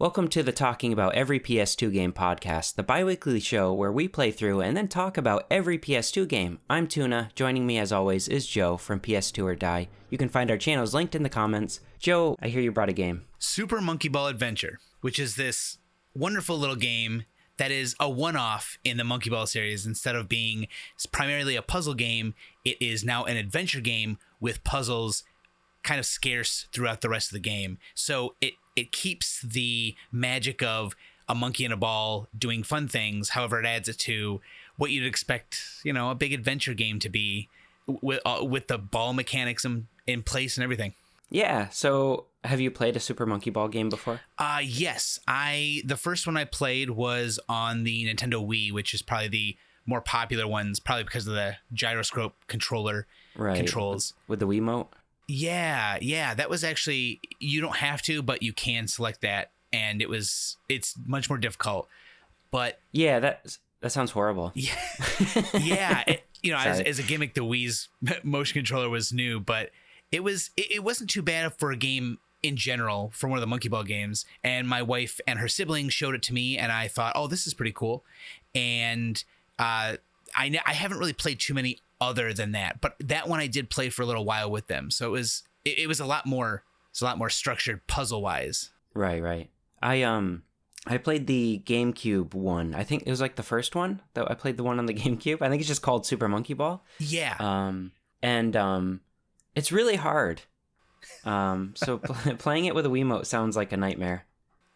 Welcome to the Talking About Every PS2 Game podcast, the bi-weekly show where we play through and then talk about every PS2 game. I'm Tunuh. Joining me as always is Joe from PS2 or Die. You can find our channels linked in the comments. Joe, I hear you brought a game. Super Monkey Ball Adventure, which is this wonderful little game that is a one-off in the Monkey Ball series. Instead of being primarily a puzzle game, it is now an adventure game with puzzles kind of scarce throughout the rest of the game. So it keeps the magic of a monkey and a ball doing fun things. However, it adds it to what you'd expect, a big adventure game to be with the ball mechanics in place and everything. Yeah, so have you played a Super Monkey Ball game before? Yes. The first one I played was on the Nintendo Wii, which is probably the more popular ones, probably because of the gyroscope controller controls. With the Wiimote? Yeah. That was actually, you don't have to, but you can select that, and it's much more difficult. But yeah, that sounds horrible. Yeah, as a gimmick, the Wii's motion controller was new, but it wasn't too bad for a game in general for one of the Monkey Ball games. And my wife and her siblings showed it to me, and I thought, oh, this is pretty cool. And I haven't really played too many other than that, but that one I did play for a little while with them. So it was a lot more structured puzzle wise. Right. I played the GameCube one. I think it was like the first one that I played, the one on the GameCube. I think it's just called Super Monkey Ball. Yeah. It's really hard. So playing it with a Wiimote sounds like a nightmare.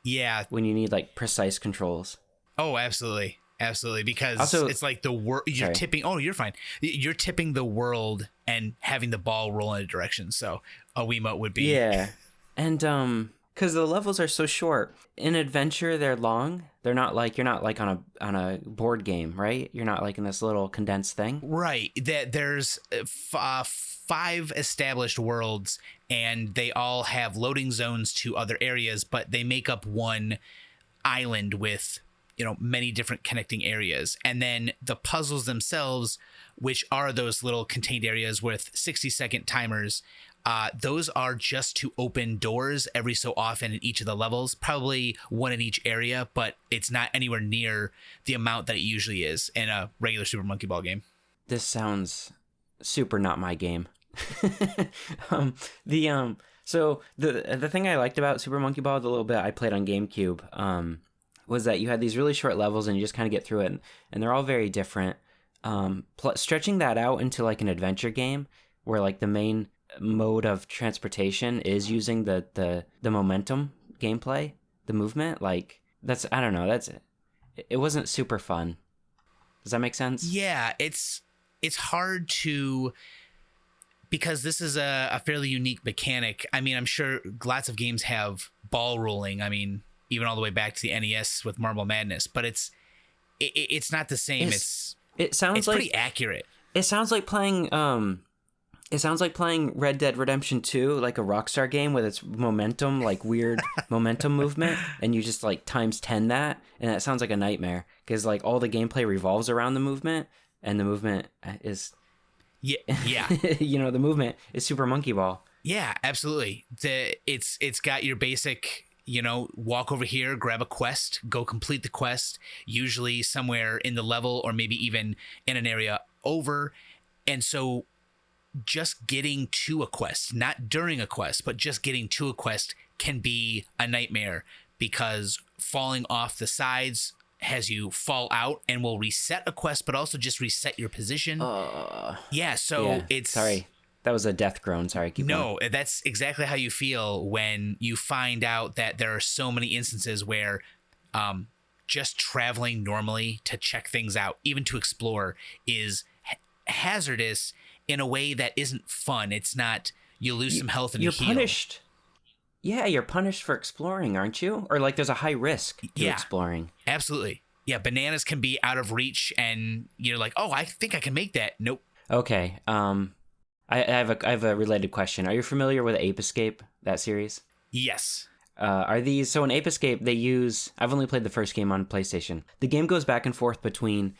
Yeah. When you need like precise controls. Oh, absolutely. Absolutely. Because also, it's like the world you're tipping. Oh, you're fine. You're tipping the world and having the ball roll in a direction. So a Wiimote would be. Yeah. And, because the levels are so short. In adventure, they're long. They're not like, you're not like on a board game, right? You're not like in this little condensed thing. Right. There's 5 established worlds, and they all have loading zones to other areas, but they make up one island with, many different connecting areas. And then the puzzles themselves, which are those little contained areas with 60-second timers, those are just to open doors every so often in each of the levels, probably one in each area, but it's not anywhere near the amount that it usually is in a regular Super Monkey Ball game. This sounds super not my game. So the thing I liked about Super Monkey Ball, the little bit I played on GameCube, was that you had these really short levels and you just kind of get through it, and they're all very different. Stretching that out into like an adventure game where like the main mode of transportation is using the momentum gameplay, the movement, like I don't know, it wasn't super fun. Does that make sense? Yeah, it's hard to, because this is a fairly unique mechanic. I mean, I'm sure lots of games have ball rolling. I mean, even all the way back to the NES with Marble Madness, but it's not the same. It's pretty accurate. It sounds like playing Red Dead Redemption 2, like a Rockstar game with its momentum, like weird momentum movement, and you just like times 10 that, and that sounds like a nightmare because like all the gameplay revolves around the movement, and the movement is yeah. The movement is Super Monkey Ball. Yeah, absolutely. It's got your basic, walk over here, grab a quest, go complete the quest, usually somewhere in the level or maybe even in an area over. And so just getting to a quest, not during a quest, but just getting to a quest can be a nightmare because falling off the sides has you fall out and will reset a quest, but also just reset your position. It's... Sorry. That was a death groan. Sorry. Keep going. That's exactly how you feel when you find out that there are so many instances where just traveling normally to check things out, even to explore, is hazardous in a way that isn't fun. It's not, you lose some health and you're heal. Punished. Yeah, you're punished for exploring, aren't you? Or like there's a high risk to exploring. Absolutely. Yeah, bananas can be out of reach and you're like, oh, I think I can make that. Nope. Okay. I have a related question. Are you familiar with Ape Escape, that series? Yes. Are these, so in Ape Escape, I've only played the first game on PlayStation. The game goes back and forth between,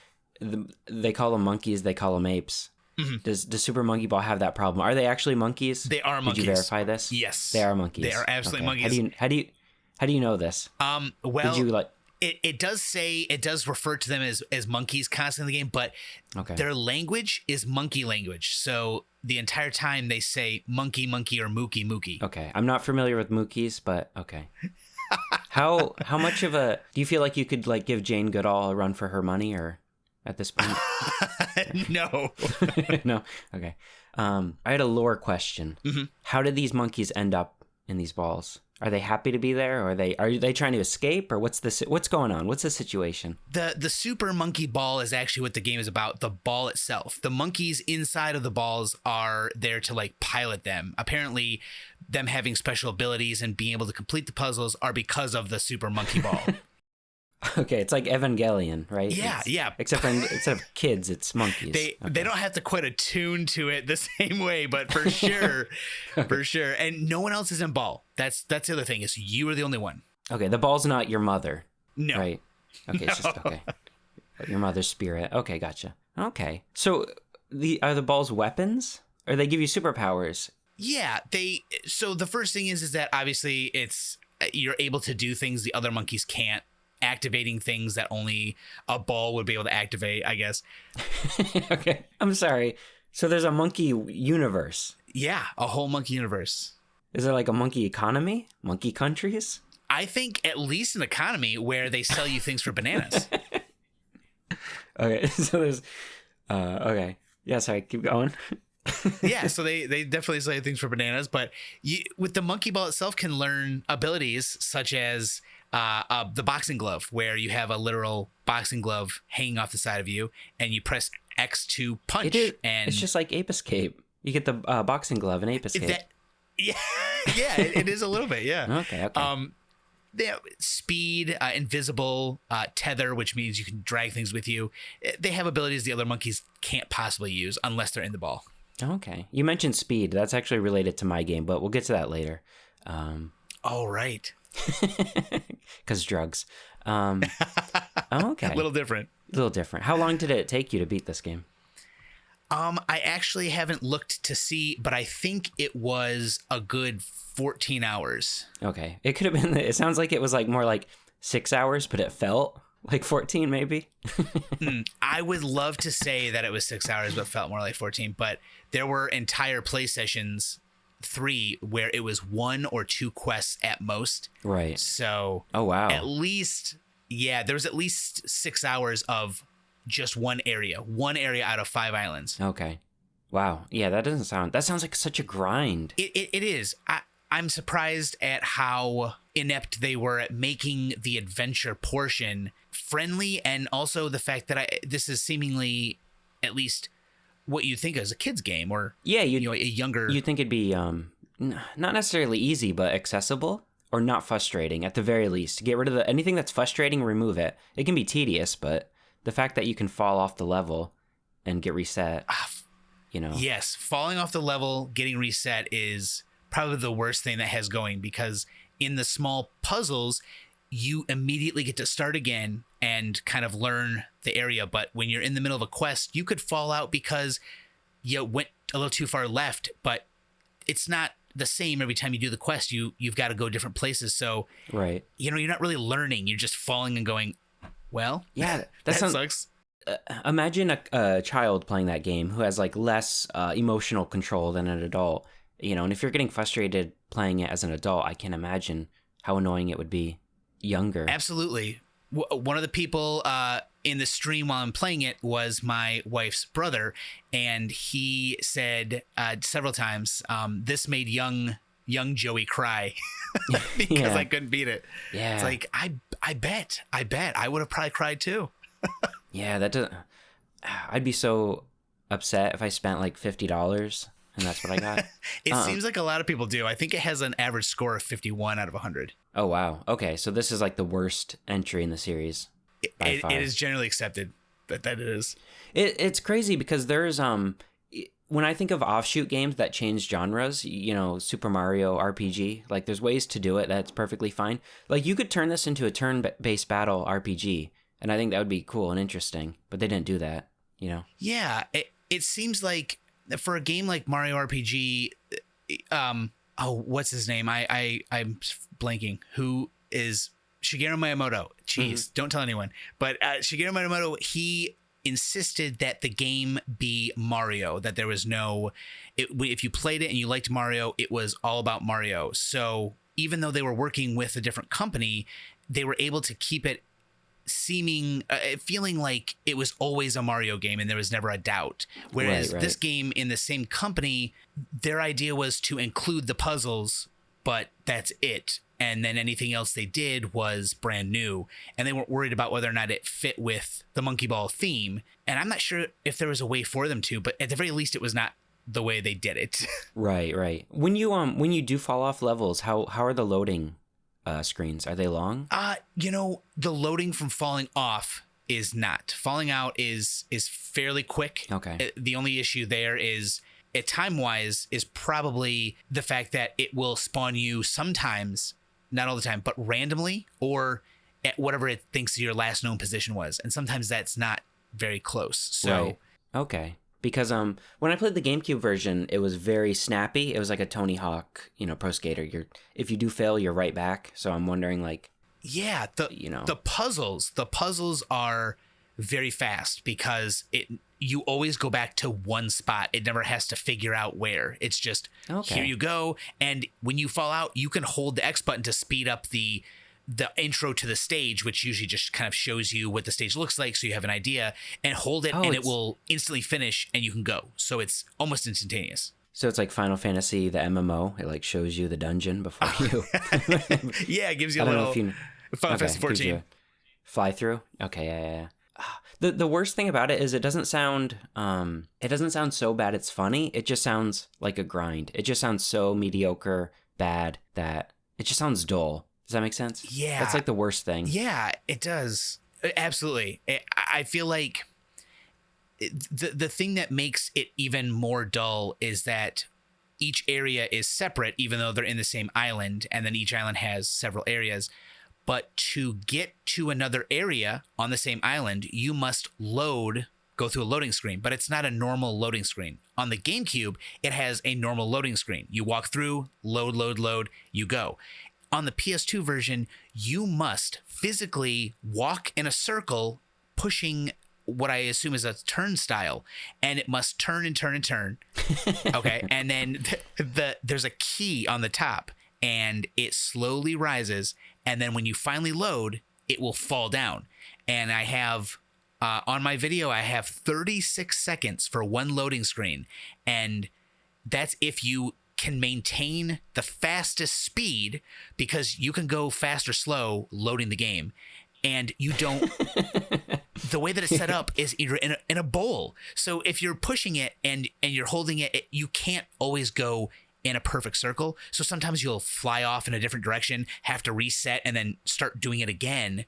they call them monkeys, they call them apes. Mm-hmm. Does Super Monkey Ball have that problem? Are they actually monkeys? They are monkeys. Did you verify this? Yes. They are monkeys. They are absolutely monkeys. How do you know this? Well, Did you like? it does refer to them as monkeys constantly in the game, but Okay. their language is monkey language. So the entire time they say monkey, monkey, or mookie, mookie. Okay. I'm not familiar with Mookies, but okay. How much of a do you feel like you could like give Jane Goodall a run for her money, or at this point? No. No. Okay. I had a lore question. Mm-hmm. How did these monkeys end up in these balls? Are they happy to be there, or are they trying to escape, or what's going on? What's the situation? The super monkey ball is actually what the game is about. The ball itself. The monkeys inside of the balls are there to like pilot them. Apparently, them having special abilities and being able to complete the puzzles are because of the super monkey ball. Okay, it's like Evangelion, right? Yeah, yeah. Except instead of kids, it's monkeys. They don't have to quite attune to it the same way, but for sure, for sure. And no one else is in ball. That's the other thing, is you are the only one. Okay, the ball's not your mother. No. Right. Okay, it's just okay. Your mother's spirit. Okay, gotcha. Okay. So are the balls weapons? Or they give you superpowers? Yeah, so the first thing is that obviously it's you're able to do things the other monkeys can't, activating things that only a ball would be able to activate, I guess. Okay. I'm sorry. So there's a monkey universe. Yeah, a whole monkey universe. Is there like a monkey economy? Monkey countries? I think at least an economy where they sell you things for bananas. Okay. So there's okay. Yeah, sorry, keep going. Yeah, so they definitely sell you things for bananas, but with the monkey ball itself can learn abilities such as the boxing glove, where you have a literal boxing glove hanging off the side of you, and you press X to punch. And it's just like Ape Escape. You get the boxing glove in Ape Escape. Yeah, it is a little bit. Yeah. Okay. Speed, invisible, tether, which means you can drag things with you. They have abilities the other monkeys can't possibly use unless they're in the ball. Okay. You mentioned speed. That's actually related to my game, but we'll get to that later. Oh, right. Because drugs. Okay. A little different. How long did it take you to beat this game? I actually haven't looked to see, but I think it was a good 14 hours. Okay. It could have been, it sounds like it was like more like 6 hours, but it felt like 14 maybe. I would love to say that it was 6 hours, but felt more like 14. But there were entire play sessions, 3, where it was 1 or 2 quests at most. Right. So, oh wow. At least, yeah, there was at least 6 hours of just one area out of 5 islands. Okay. Wow. Yeah, that sounds like such a grind. It is. I'm surprised at how inept they were at making the adventure portion friendly, and also the fact that this is seemingly at least what you think as a kid's game, or yeah, a younger. You'd think it'd be not necessarily easy, but accessible or not frustrating at the very least. Get rid of anything that's frustrating, remove it. It can be tedious, but the fact that you can fall off the level and get reset, Yes, falling off the level, getting reset is probably the worst thing that has going, because in the small puzzles, you immediately get to start again and kind of learn the area. But when you're in the middle of a quest, you could fall out because you went a little too far left, but it's not the same every time you do the quest. You've got to go different places. So, right. You're not really learning. You're just falling and going, well, yeah, that sucks. Imagine a child playing that game who has like less emotional control than an adult, and if you're getting frustrated playing it as an adult, I can imagine how annoying it would be younger. Absolutely. One of the people in the stream while I'm playing it was my wife's brother, and he said several times, this made young Joey cry because I couldn't beat it. Yeah. It's like, I bet I would have probably cried too. Yeah, I'd be so upset if I spent like $50 and that's what I got. It seems like a lot of people do. I think it has an average score of 51 out of 100. Oh, wow. Okay, so this is like the worst entry in the series. It is generally accepted that it is. It's crazy because there's when I think of offshoot games that change genres, Super Mario RPG, like there's ways to do it that's perfectly fine. Like you could turn this into a turn-based battle RPG, and I think that would be cool and interesting, but they didn't do that, Yeah, it seems like for a game like Mario RPG, what's his name? I'm blanking. Who is Shigeru Miyamoto. Jeez, don't tell anyone. But Shigeru Miyamoto, he insisted that the game be Mario, that there was no, if you played it and you liked Mario, it was all about Mario. So even though they were working with a different company, they were able to keep it feeling like it was always a Mario game and there was never a doubt. Whereas this game in the same company, their idea was to include the puzzles, but that's it. And then anything else they did was brand new. And they weren't worried about whether or not it fit with the Monkey Ball theme. And I'm not sure if there was a way for them to, but at the very least, it was not the way they did it. Right. When you do fall off levels, how are the loading screens? Are they long? The loading from falling off is not. Falling out is fairly quick. Okay. The only issue there is, time-wise, is probably the fact that it will spawn you sometimes, not all the time, but randomly, or at whatever it thinks your last known position was. And sometimes that's not very close. So, right. Okay. Because when I played the GameCube version, it was very snappy. It was like a Tony Hawk, Pro Skater. If you do fail, you're right back. So I'm wondering, like, yeah, the puzzles are very fast because you always go back to one spot. It never has to figure out where. It's just, here you go. And when you fall out, you can hold the X button to speed up the intro to the stage, which usually just kind of shows you what the stage looks like, so you have an idea, and hold it, and it will instantly finish, and you can go. So it's almost instantaneous. So it's like Final Fantasy, the MMO. It like shows you the dungeon before you. Yeah, it gives you a little. Final Fantasy 14 fly through. Okay, yeah. The worst thing about it is it doesn't sound so bad it's funny. It just sounds like a grind. It just sounds so mediocre, bad, that it just sounds dull. Does that make sense? Yeah. That's like the worst thing. Yeah, it does. Absolutely. I feel like the thing that makes it even more dull is that each area is separate, even though they're in the same island, and then each island has several areas. But to get to another area on the same island, you must go through a loading screen, but it's not a normal loading screen. On the GameCube, it has a normal loading screen. You walk through, load, you go. On the PS2 version, you must physically walk in a circle, pushing what I assume is a turnstile, and it must turn and turn and turn. Okay, and then there's a key on the top, and it slowly rises, and then when you finally load, it will fall down. And I have, on my video, I have 36 seconds for one loading screen, and that's if you can maintain the fastest speed, because you can go fast or slow loading the game, and you don't. The way that it's set up is you're in a bowl. So if you're pushing it and you're holding it, you can't always go in a perfect circle. So sometimes you'll fly off in a different direction, have to reset, and then start doing it again.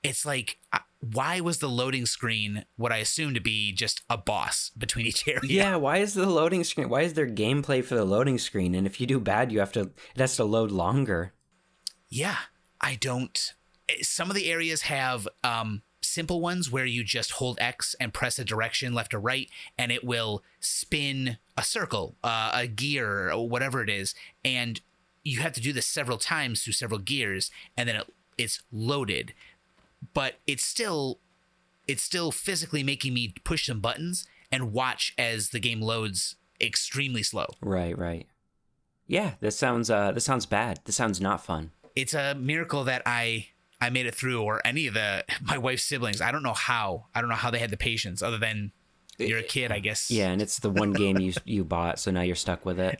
It's like, why was the loading screen what I assume to be just a boss between each area? Yeah, why is the loading screen? Why is there gameplay for the loading screen? And if you do bad, it has to load longer. Yeah, I don't. Some of the areas have simple ones where you just hold X and press a direction left or right, and it will spin a circle, a gear, or whatever it is. And you have to do this several times through several gears, and then it's loaded. But it's still physically making me push some buttons and watch as the game loads extremely slow. Right. Yeah, this sounds bad. This sounds not fun. It's a miracle that I made it through, or any of my wife's siblings. I don't know how they had the patience, other than you're a kid, I guess. Yeah, and it's the one game you bought, so now you're stuck with it.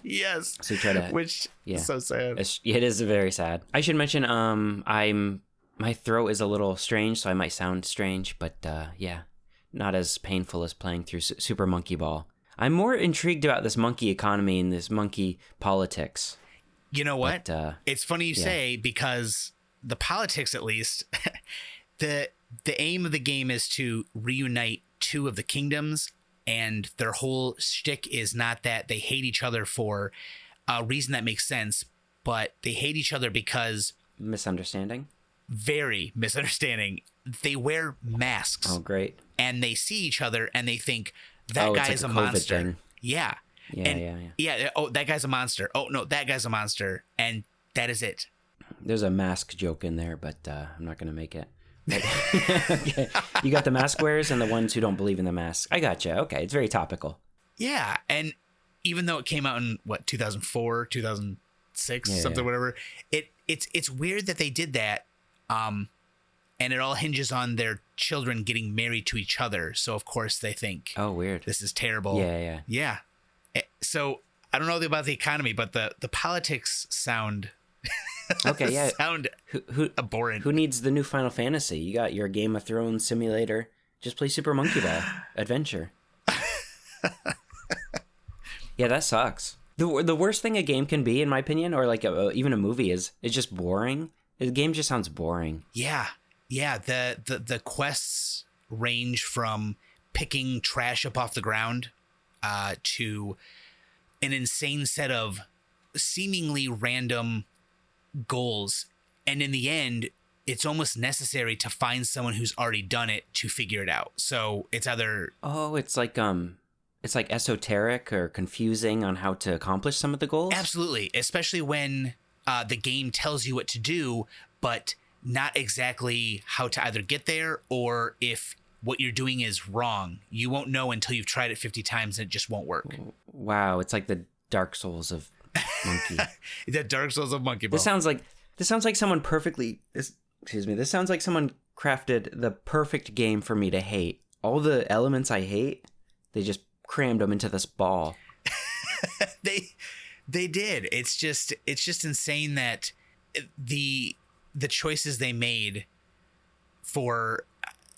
Yes. So you try to, which is so sad. It is very sad. I should mention, my throat is a little strange, so I might sound strange, but not as painful as playing through Super Monkey Ball. I'm more intrigued about this monkey economy and this monkey politics. You know what? But, it's funny you say, because the politics, at least, the aim of the game is to reunite two of the kingdoms, and their whole shtick is not that they hate each other for a reason that makes sense, but they hate each other because... Misunderstanding? Very misunderstanding. They wear masks. Oh, great. And they see each other and they think, that guy's like a monster. Thing. Yeah. Yeah. Oh, that guy's a monster. Oh, no, that guy's a monster. And that is it. There's a mask joke in there, but I'm not going to make it. Okay. You got the mask wearers and the ones who don't believe in the mask. I gotcha. Okay, it's very topical. Yeah, and even though it came out in 2004, 2006, something, whatever, it's weird that they did that. And it all hinges on their children getting married to each other. So of course they think, oh, weird, this is terrible. Yeah. So I don't know about the economy, but the politics sound okay. Yeah, sound abhorrent. Who needs the new Final Fantasy? You got your Game of Thrones simulator. Just play Super Monkey Ball Adventure. Yeah, that sucks. The worst thing a game can be, in my opinion, or like even a movie, is just boring. The game just sounds boring. Yeah. The quests range from picking trash up off the ground to an insane set of seemingly random goals. And in the end, it's almost necessary to find someone who's already done it to figure it out. So it's either... Oh, it's like esoteric or confusing on how to accomplish some of the goals? Absolutely. Especially when the game tells you what to do, but not exactly how to either get there, or if what you're doing is wrong. You won't know until you've tried it 50 times and it just won't work. Wow, it's like the Dark Souls of Monkey. The Dark Souls of Monkey Ball. This sounds like someone this sounds like someone crafted the perfect game for me to hate. All the elements I hate, they just crammed them into this ball. They did. It's just insane that the choices they made for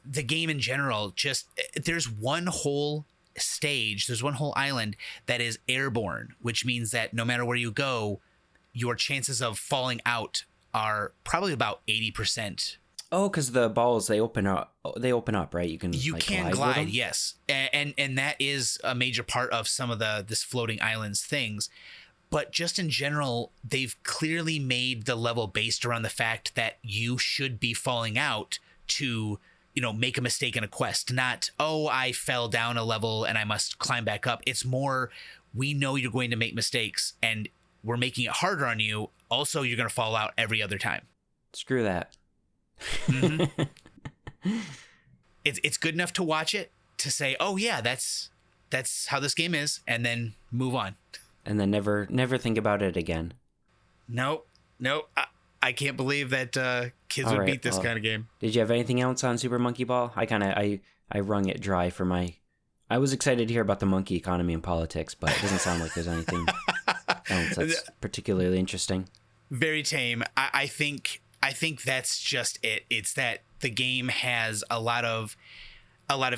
the game in general, just there's one whole island that is airborne, which means that no matter where you go, your chances of falling out are probably about 80%. Oh, because the balls, they open up, right? You can glide, yes. And that is a major part of some of this floating islands things. But just in general, they've clearly made the level based around the fact that you should be falling out to, make a mistake in a quest. Not, oh, I fell down a level and I must climb back up. It's more, we know you're going to make mistakes and we're making it harder on you. Also, you're going to fall out every other time. Screw that. Mm-hmm. It's good enough to watch it, to say, oh yeah, that's how this game is, and then move on. And then never think about it again. Nope. I can't believe that kids would beat this kind of game. Did you have anything else on Super Monkey Ball? I wrung it dry for my... I was excited to hear about the monkey economy and politics, but it doesn't sound like there's anything else that's particularly interesting. Very tame. I think that's just it. It's that the game has a lot of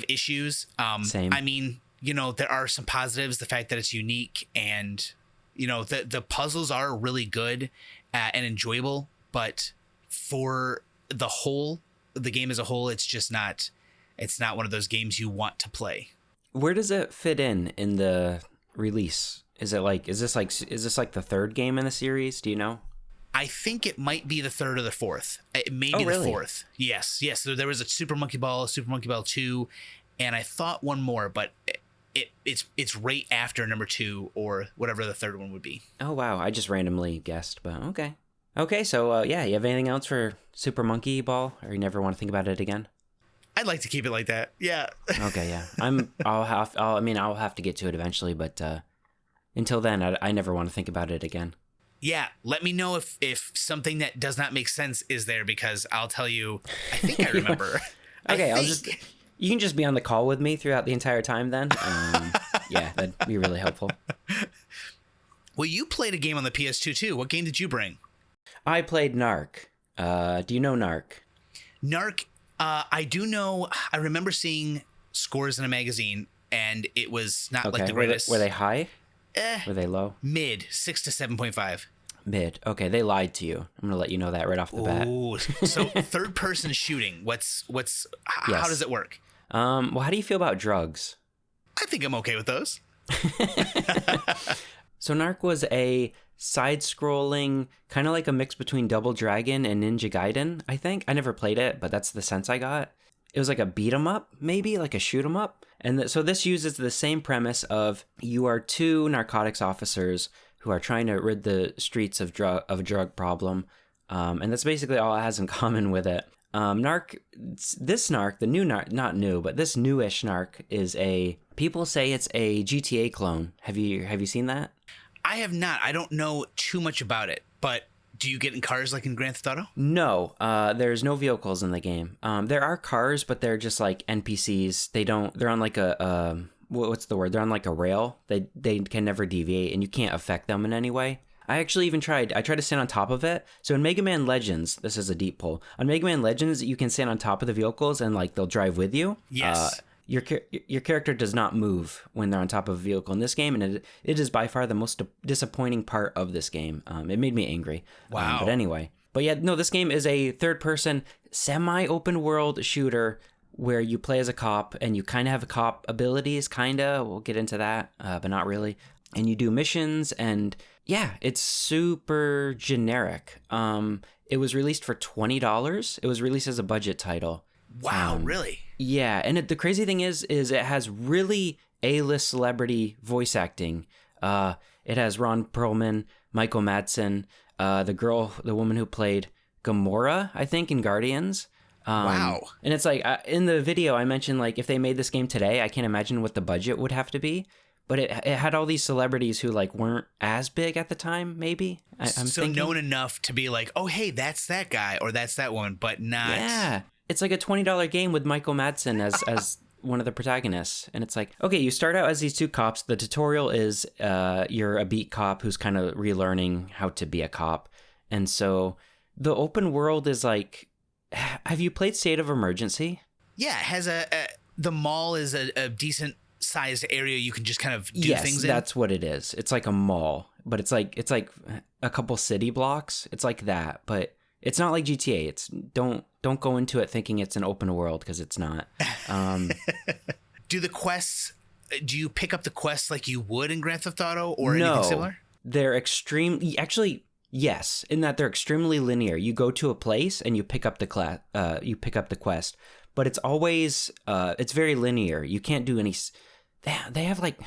issues. Same. I mean, there are some positives. The fact that it's unique, and the puzzles are really good and enjoyable. But for the game as a whole, it's just not. It's not one of those games you want to play. Where does it fit in the release? Is this like the third game in the series? Do you know? I think it might be the third or the fourth. It may be the fourth. Yes. So there was a Super Monkey Ball 2, and I thought one more, but it's right after number 2 or whatever the third one would be. Oh wow, I just randomly guessed, but okay. Okay, so you have anything else for Super Monkey Ball, or you never want to think about it again? I'd like to keep it like that. Yeah. Okay, yeah. I'll have to get to it eventually, but until then, I never want to think about it again. Yeah, let me know if something that does not make sense is there, because I'll tell you. I think I remember. Okay, you can just be on the call with me throughout the entire time then. Yeah, that'd be really helpful. Well, you played a game on the PS2 too. What game did you bring? I played NARC. Do you know NARC? NARC, I do know. I remember seeing scores in a magazine, and it was not like the greatest. Were they high? Were they low? Mid, 6 to 7.5. Mid. Okay, they lied to you. I'm gonna let you know that right off the bat. Ooh, so third person shooting. How does it work? Well, how do you feel about drugs? I think I'm okay with those. So NARC was a side-scrolling, kind of like a mix between Double Dragon and Ninja Gaiden, I think. I never played it, but that's the sense I got. It was like a beat-em-up, maybe, like a shoot-em-up. And so this uses the same premise of you are 2 narcotics officers who are trying to rid the streets of a drug problem. And that's basically all it has in common with it. NARC, this NARC, the new NARC, not new, but this newish NARC is people say it's a GTA clone. Have you seen that? I have not. I don't know too much about it, but do you get in cars like in Grand Theft Auto? No, there's no vehicles in the game. There are cars, but they're just like NPCs. They're on like what's the word? They're on like a rail. They can never deviate, and you can't affect them in any way. I actually even tried to stand on top of it. So in Mega Man Legends, this is a deep pull. On Mega Man Legends, you can stand on top of the vehicles and like they'll drive with you. Yes. Your character does not move when they're on top of a vehicle in this game, and it is by far the most disappointing part of this game. It made me angry. Wow. But anyway. But yeah, no, this game is a third-person, semi-open world shooter where you play as a cop, and you kind of have cop abilities, kind of. We'll get into that, but not really. And you do missions, and yeah, it's super generic. It was released for $20. It was released as a budget title. Wow, really? Yeah, and the crazy thing is it has really A-list celebrity voice acting. It has Ron Perlman, Michael Madsen, the woman who played Gamora, I think, in Guardians. Wow. And it's like, in the video, I mentioned, like, if they made this game today, I can't imagine what the budget would have to be. But it had all these celebrities who, like, weren't as big at the time, maybe. I'm so thinking. known enough to be like, oh, hey, that's that guy or that's that woman, but not. Yeah. It's like a $20 game with Michael Madsen as one of the protagonists. And it's like, okay, you start out as these two cops. The tutorial is you're a beat cop who's kind of relearning how to be a cop. And so the open world is like, have you played State of Emergency? Yeah, it has the mall is a decent sized area you can just kind of do things in. Yes, that's what it is. It's like a mall, but it's like a couple city blocks. It's like that, but it's not like GTA. It's don't go into it thinking it's an open world, because it's not. Do you pick up the quests like you would in Grand Theft Auto or No, anything similar? They're actually, yes, in that they're extremely linear. You go to a place and you pick up the quest, but it's always it's very linear. You can't do any. They have like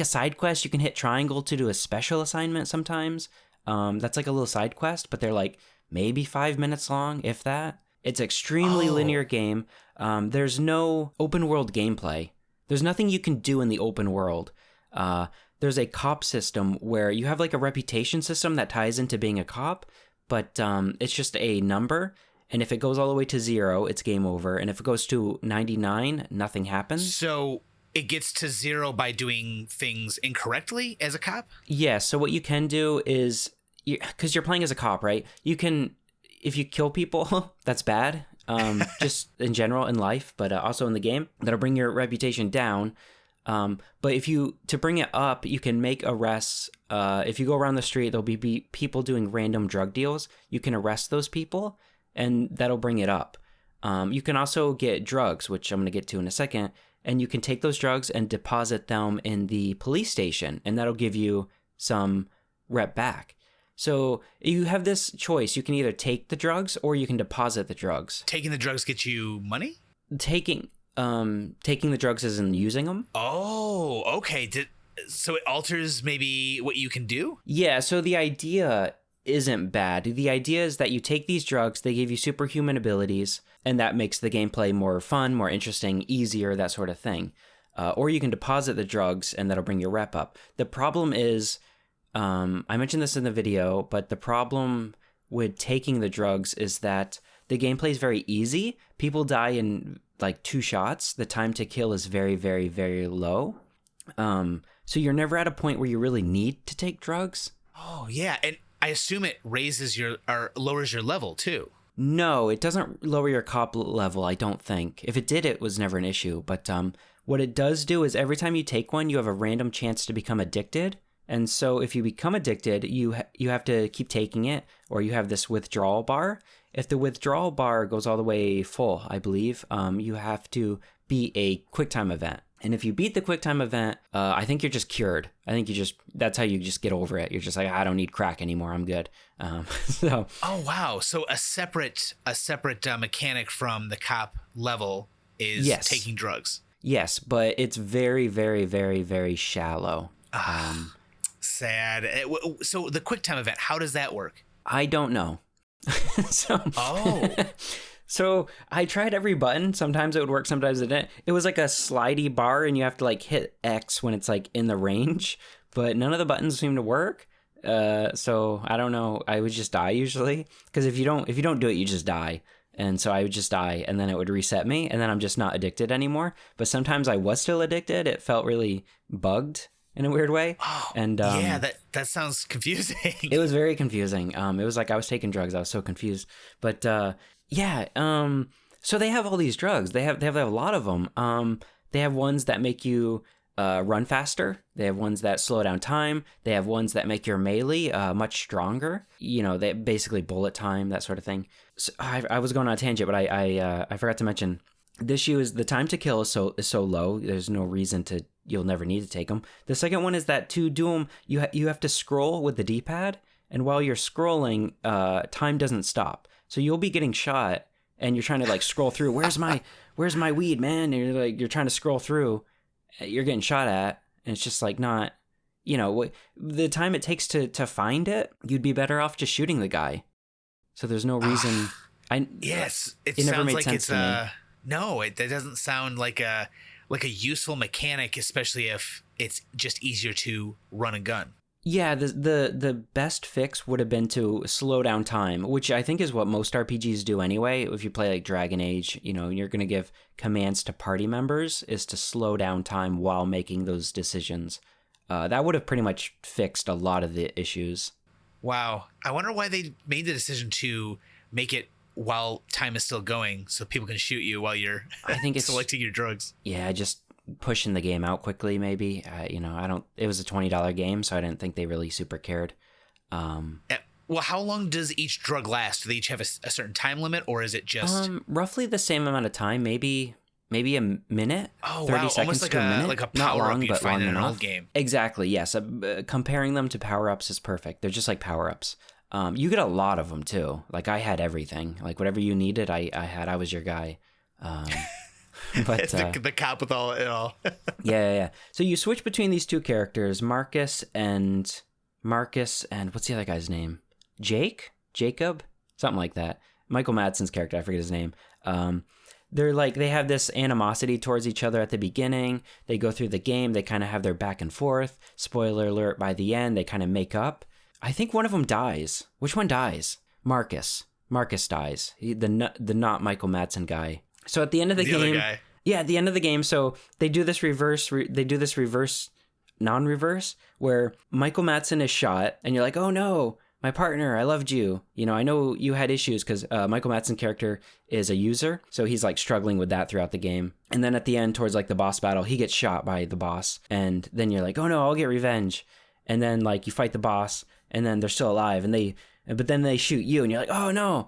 a side quest. You can hit triangle to do a special assignment sometimes. That's like a little side quest, but they're like maybe 5 minutes long, if that. It's extremely linear game. There's no open world gameplay. There's nothing you can do in the open world. There's a cop system where you have like a reputation system that ties into being a cop, but it's just a number. And if it goes all the way to 0, it's game over. And if it goes to 99, nothing happens. So it gets to 0 by doing things incorrectly as a cop? Yeah, so what you can do is, because you're playing as a cop, right? You can, if you kill people, that's bad, just in general in life, but also in the game. That'll bring your reputation down. But to bring it up, you can make arrests. If you go around the street, there'll be people doing random drug deals. You can arrest those people, and that'll bring it up. You can also get drugs, which I'm going to get to in a second. And you can take those drugs and deposit them in the police station, and that'll give you some rep back. So you have this choice. You can either take the drugs or you can deposit the drugs. Taking the drugs get you money? Taking the drugs as in using them. Oh, okay. So it alters maybe what you can do? Yeah, so the idea isn't bad. The idea is that you take these drugs, they give you superhuman abilities, and that makes the gameplay more fun, more interesting, easier, that sort of thing. Or you can deposit the drugs, and that'll bring your rep up. The problem is, I mentioned this in the video, but the problem with taking the drugs is that the gameplay is very easy. People die in like 2 shots. The time to kill is very, very, very low. So you're never at a point where you really need to take drugs. Oh, yeah. And I assume it lowers your level too. No, it doesn't lower your cop level, I don't think. If it did, it was never an issue. But what it does do is every time you take one, you have a random chance to become addicted. And so if you become addicted, you have to keep taking it, or you have this withdrawal bar. If the withdrawal bar goes all the way full, I believe, you have to beat a QuickTime event. And if you beat the QuickTime event, I think you're just cured. I think that's how you just get over it. You're just like, I don't need crack anymore. I'm good. So. Oh, wow. So a separate mechanic from the cop level is taking drugs. Yes, but it's very, very, very, very shallow. Sad. So the QuickTime event, how does that work? I don't know. so, Oh. so I tried every button. Sometimes it would work, sometimes it didn't. It was like a slidey bar, and you have to like hit X when it's like in the range, but none of the buttons seem to work. So I don't know. I would just die usually, because if you don't do it, you just die. And so I would just die, and then it would reset me, and then I'm just not addicted anymore. But sometimes I was still addicted. It felt really bugged in a weird way. Oh, And yeah, that sounds confusing. it was very confusing. It was like I was taking drugs. I was so confused. But yeah. So they have all these drugs. They have a lot of them. They have ones that make you run faster. They have ones that slow down time. They have ones that make your melee much stronger. You know, they basically bullet time, that sort of thing. So I was going on a tangent, but I forgot to mention the issue is the time to kill is so low. There's no reason to. You'll never need to take them. The second one is that to do them, you have to scroll with the D-pad, and while you're scrolling, time doesn't stop. So you'll be getting shot, and you're trying to like scroll through. Where's my weed, man? And you're trying to scroll through. You're getting shot at, and it's just like not, the time it takes to find it, you'd be better off just shooting the guy. So there's no reason. Yes, it never sounds made like sense to me. No, that doesn't sound like a useful mechanic, especially if it's just easier to run a gun. Yeah, the best fix would have been to slow down time, which I think is what most RPGs do anyway. If you play like Dragon Age, you're going to give commands to party members is to slow down time while making those decisions. That would have pretty much fixed a lot of the issues. Wow. I wonder why they made the decision to make it while time is still going so people can shoot you while you're I think it's selecting your drugs. Yeah, just pushing the game out quickly maybe. It was a $20 game, so I didn't think they really super cared. Well, how long does each drug last? Do they each have a certain time limit, or is it just roughly the same amount of time, maybe a minute. Oh, 30 wow, seconds almost like to a minute. like a Not power long, up you'd but find long in an enough. old game. Exactly, yes. Comparing them to power-ups is perfect. They're just like power-ups. You get a lot of them too. Like I had everything. Like whatever you needed, I had. I was your guy. But It's the cop with it all. yeah. So you switch between these two characters, Marcus and what's the other guy's name? Jacob, something like that. Michael Madsen's character, I forget his name. They have this animosity towards each other at the beginning. They go through the game. They kind of have their back and forth. Spoiler alert, by the end, they kind of make up. I think one of them dies. Which one dies? Marcus. Marcus dies. The not Michael Madsen guy. So at the end of the game, other guy. Yeah, at the end of the game, so they do this reverse non-reverse, where Michael Madsen is shot, and you're like, oh no, my partner, I loved you. I know you had issues, because Michael Madsen's character is a user, so he's like struggling with that throughout the game. And then at the end, towards like the boss battle, he gets shot by the boss, and then you're like, oh no, I'll get revenge. And then like you fight the boss, and then they're still alive, but then they shoot you, and you're like, oh no.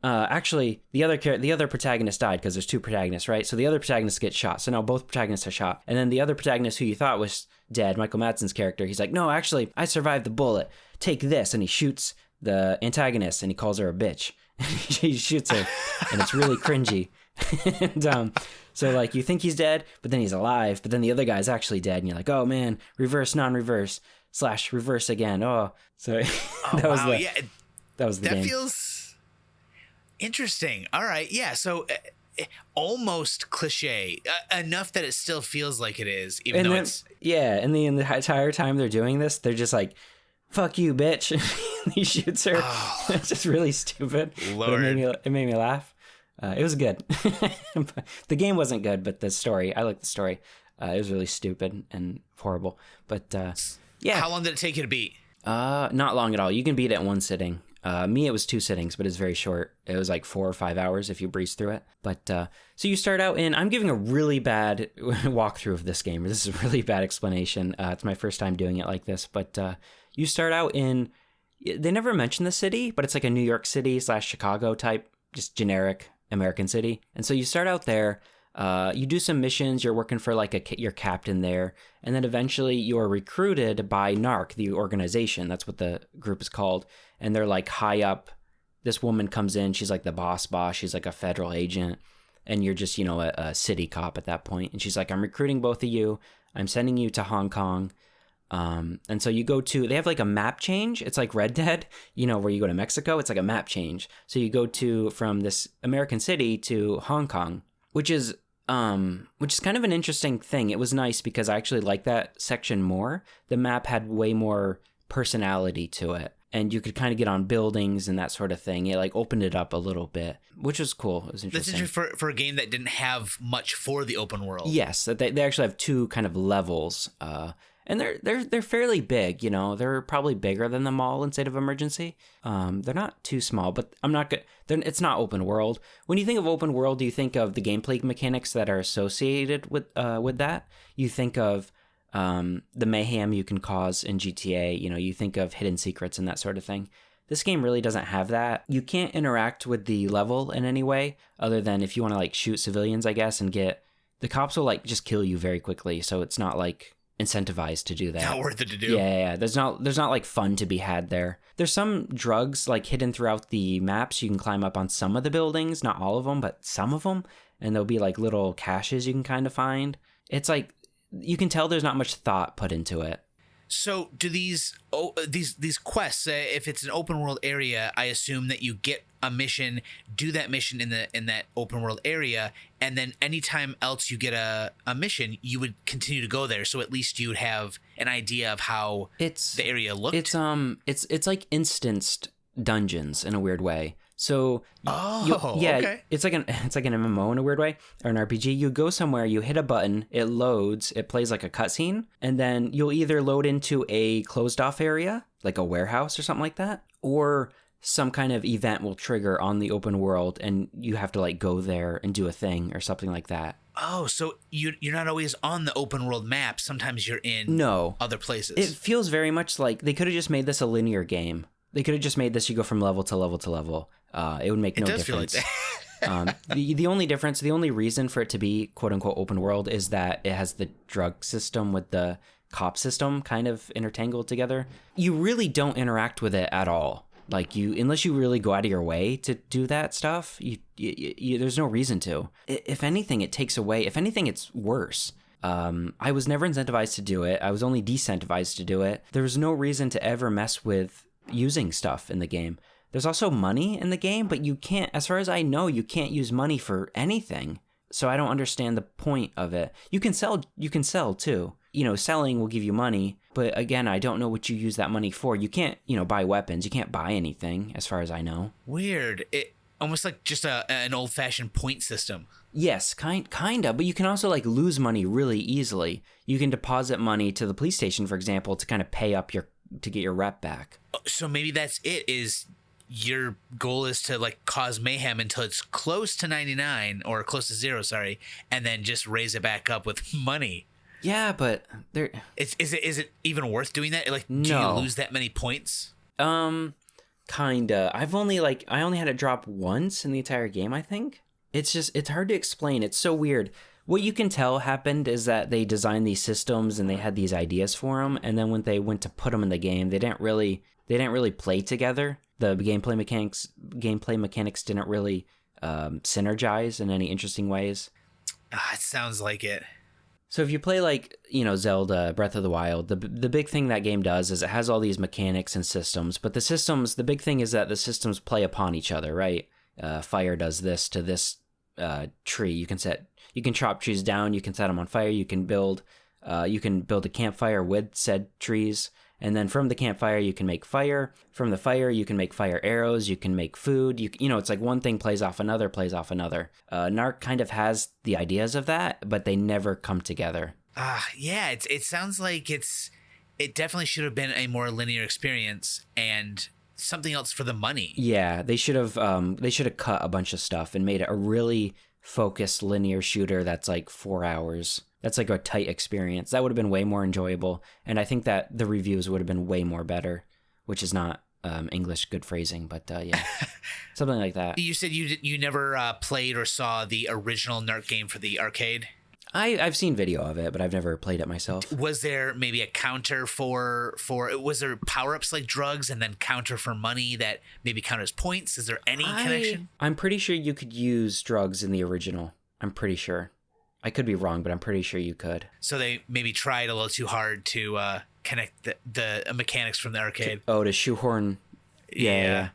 Actually, the other protagonist died, because there's two protagonists, right? So the other protagonist gets shot. So now both protagonists are shot. And then the other protagonist who you thought was dead, Michael Madsen's character, he's like, no, actually, I survived the bullet. Take this. And he shoots the antagonist, and he calls her a bitch. He shoots her, and it's really cringy. And so like you think he's dead, but then he's alive. But then the other guy's actually dead, and you're like, oh man, reverse, non-reverse, / reverse again. Oh, so that was the game. That feels interesting. All right. Yeah. So almost cliche enough that it still feels like it is, even though it's. Yeah. And the entire time they're doing this, they're just like, fuck you, bitch. He shoots her. Oh, it's just really stupid. Lord. It made me laugh. It was good. The game wasn't good, but the story, I like the story. It was really stupid and horrible. But yeah. How long did it take you to beat? Not long at all. You can beat it in one sitting. Me, it was 2 sittings, but it's very short. It was like 4 or 5 hours if you breeze through it. But so you start out I'm giving a really bad walkthrough of this game. This is a really bad explanation. It's my first time doing it like this. But you start out they never mention the city, but it's like a New York City / Chicago type, just generic American city. And so you start out there. You do some missions. You're working for like your captain there, and then eventually you're recruited by NARC, the organization. That's what the group is called. And they're like high up. This woman comes in. She's like the boss. She's like a federal agent, and you're just a city cop at that point. And she's like, I'm recruiting both of you. I'm sending you to Hong Kong. And so you go to, they have like a map change. It's like Red Dead, where you go to Mexico. It's like a map change. So you go from this American city to Hong Kong, which is kind of an interesting thing. It was nice because I actually liked that section more. The map had way more personality to it, and you could kind of get on buildings and that sort of thing. It like opened it up a little bit, which was cool. It was interesting. That's interesting for a game that didn't have much for the open world. Yes, they actually have two kind of levels, and they're fairly big. They're probably bigger than the mall in State of Emergency. They're not too small, but it's not open world. When you think of open world, do you think of the gameplay mechanics that are associated with that? You think of the mayhem you can cause in GTA. You think of hidden secrets and that sort of thing. This game really doesn't have that. You can't interact with the level in any way other than if you want to like shoot civilians, I guess, and the cops will like just kill you very quickly. So it's not like incentivized to do that. Not worth it to do. Yeah. There's not like fun to be had there. There's some drugs like hidden throughout the maps. You can climb up on some of the buildings, not all of them, but some of them. And there'll be like little caches you can kind of find. It's like, you can tell there's not much thought put into it. So do these quests, if it's an open world area, I assume that you get a mission, do that mission in that open world area, and then anytime else you get a mission, you would continue to go there. So at least you would have an idea of how the area looked. It's like instanced dungeons in a weird way. So okay. It's like an MMO in a weird way, or an RPG. You go somewhere, you hit a button, it loads, it plays like a cutscene, and then you'll either load into a closed off area, like a warehouse or something like that, or some kind of event will trigger on the open world, and you have to like go there and do a thing or something like that. Oh, so you're not always on the open world map. Sometimes you're in other places. It feels very much like they could have just made this a linear game. They could have just made this you go from level to level to level. It would make no difference. Feel like that. The only difference, the only reason for it to be quote unquote open world is that it has the drug system with the cop system kind of intertangled together. You really don't interact with it at all. Like unless you really go out of your way to do that stuff, there's no reason to. If anything, it takes away. If anything, it's worse. I was never incentivized to do it. I was only decentivized to do it. There was no reason to ever mess with using stuff in the game. There's also money in the game, but you can't, as far as I know, you can't use money for anything. So I don't understand the point of it. You can sell too. Selling will give you money, but again, I don't know what you use that money for. You can't, buy weapons. You can't buy anything, as far as I know. Weird. It almost like just an old-fashioned point system. Yes, kinda, but you can also like lose money really easily. You can deposit money to the police station, for example, to kind of pay up to get your rep back. So maybe that's it, is your goal is to like cause mayhem until it's close to 99 or close to 0, sorry, and then just raise it back up with money. Yeah, but is it even worth doing that? Like, no. Do you lose that many points? Kinda. I only had it drop once in the entire game, I think. It's hard to explain. It's so weird. What you can tell happened is that they designed these systems and they had these ideas for them, and then when they went to put them in the game, they didn't really play together. The gameplay mechanics didn't really synergize in any interesting ways. It sounds like it. So if you play like, Zelda, Breath of the Wild, the big thing that game does is it has all these mechanics and systems, but the big thing is that the systems play upon each other, right? Fire does this to this tree. You can chop trees down, you can set them on fire, you can build a campfire with said trees, and then from the campfire you can make fire. From the fire you can make fire arrows, you can make food. It's like one thing plays off another. NARC kind of has the ideas of that, but they never come together. Yeah, it sounds like it definitely should have been a more linear experience and something else for the money. Yeah, they should have cut a bunch of stuff and made it a really focused linear shooter that's like 4 hours. That's like a tight experience. That would have been way more enjoyable, and I think that the reviews would have been way more better, which is not English good phrasing, but yeah, something like that. You said you never played or saw the original NARC game for the arcade? I've seen video of it, but I've never played it myself. Was there maybe a counter for was there power-ups like drugs and then counter for money that maybe counters points? Is there any connection? I'm pretty sure you could use drugs in the original. I'm pretty sure. I could be wrong, but I'm pretty sure you could. So they maybe tried a little too hard to connect the mechanics from the arcade. To shoehorn. Yeah.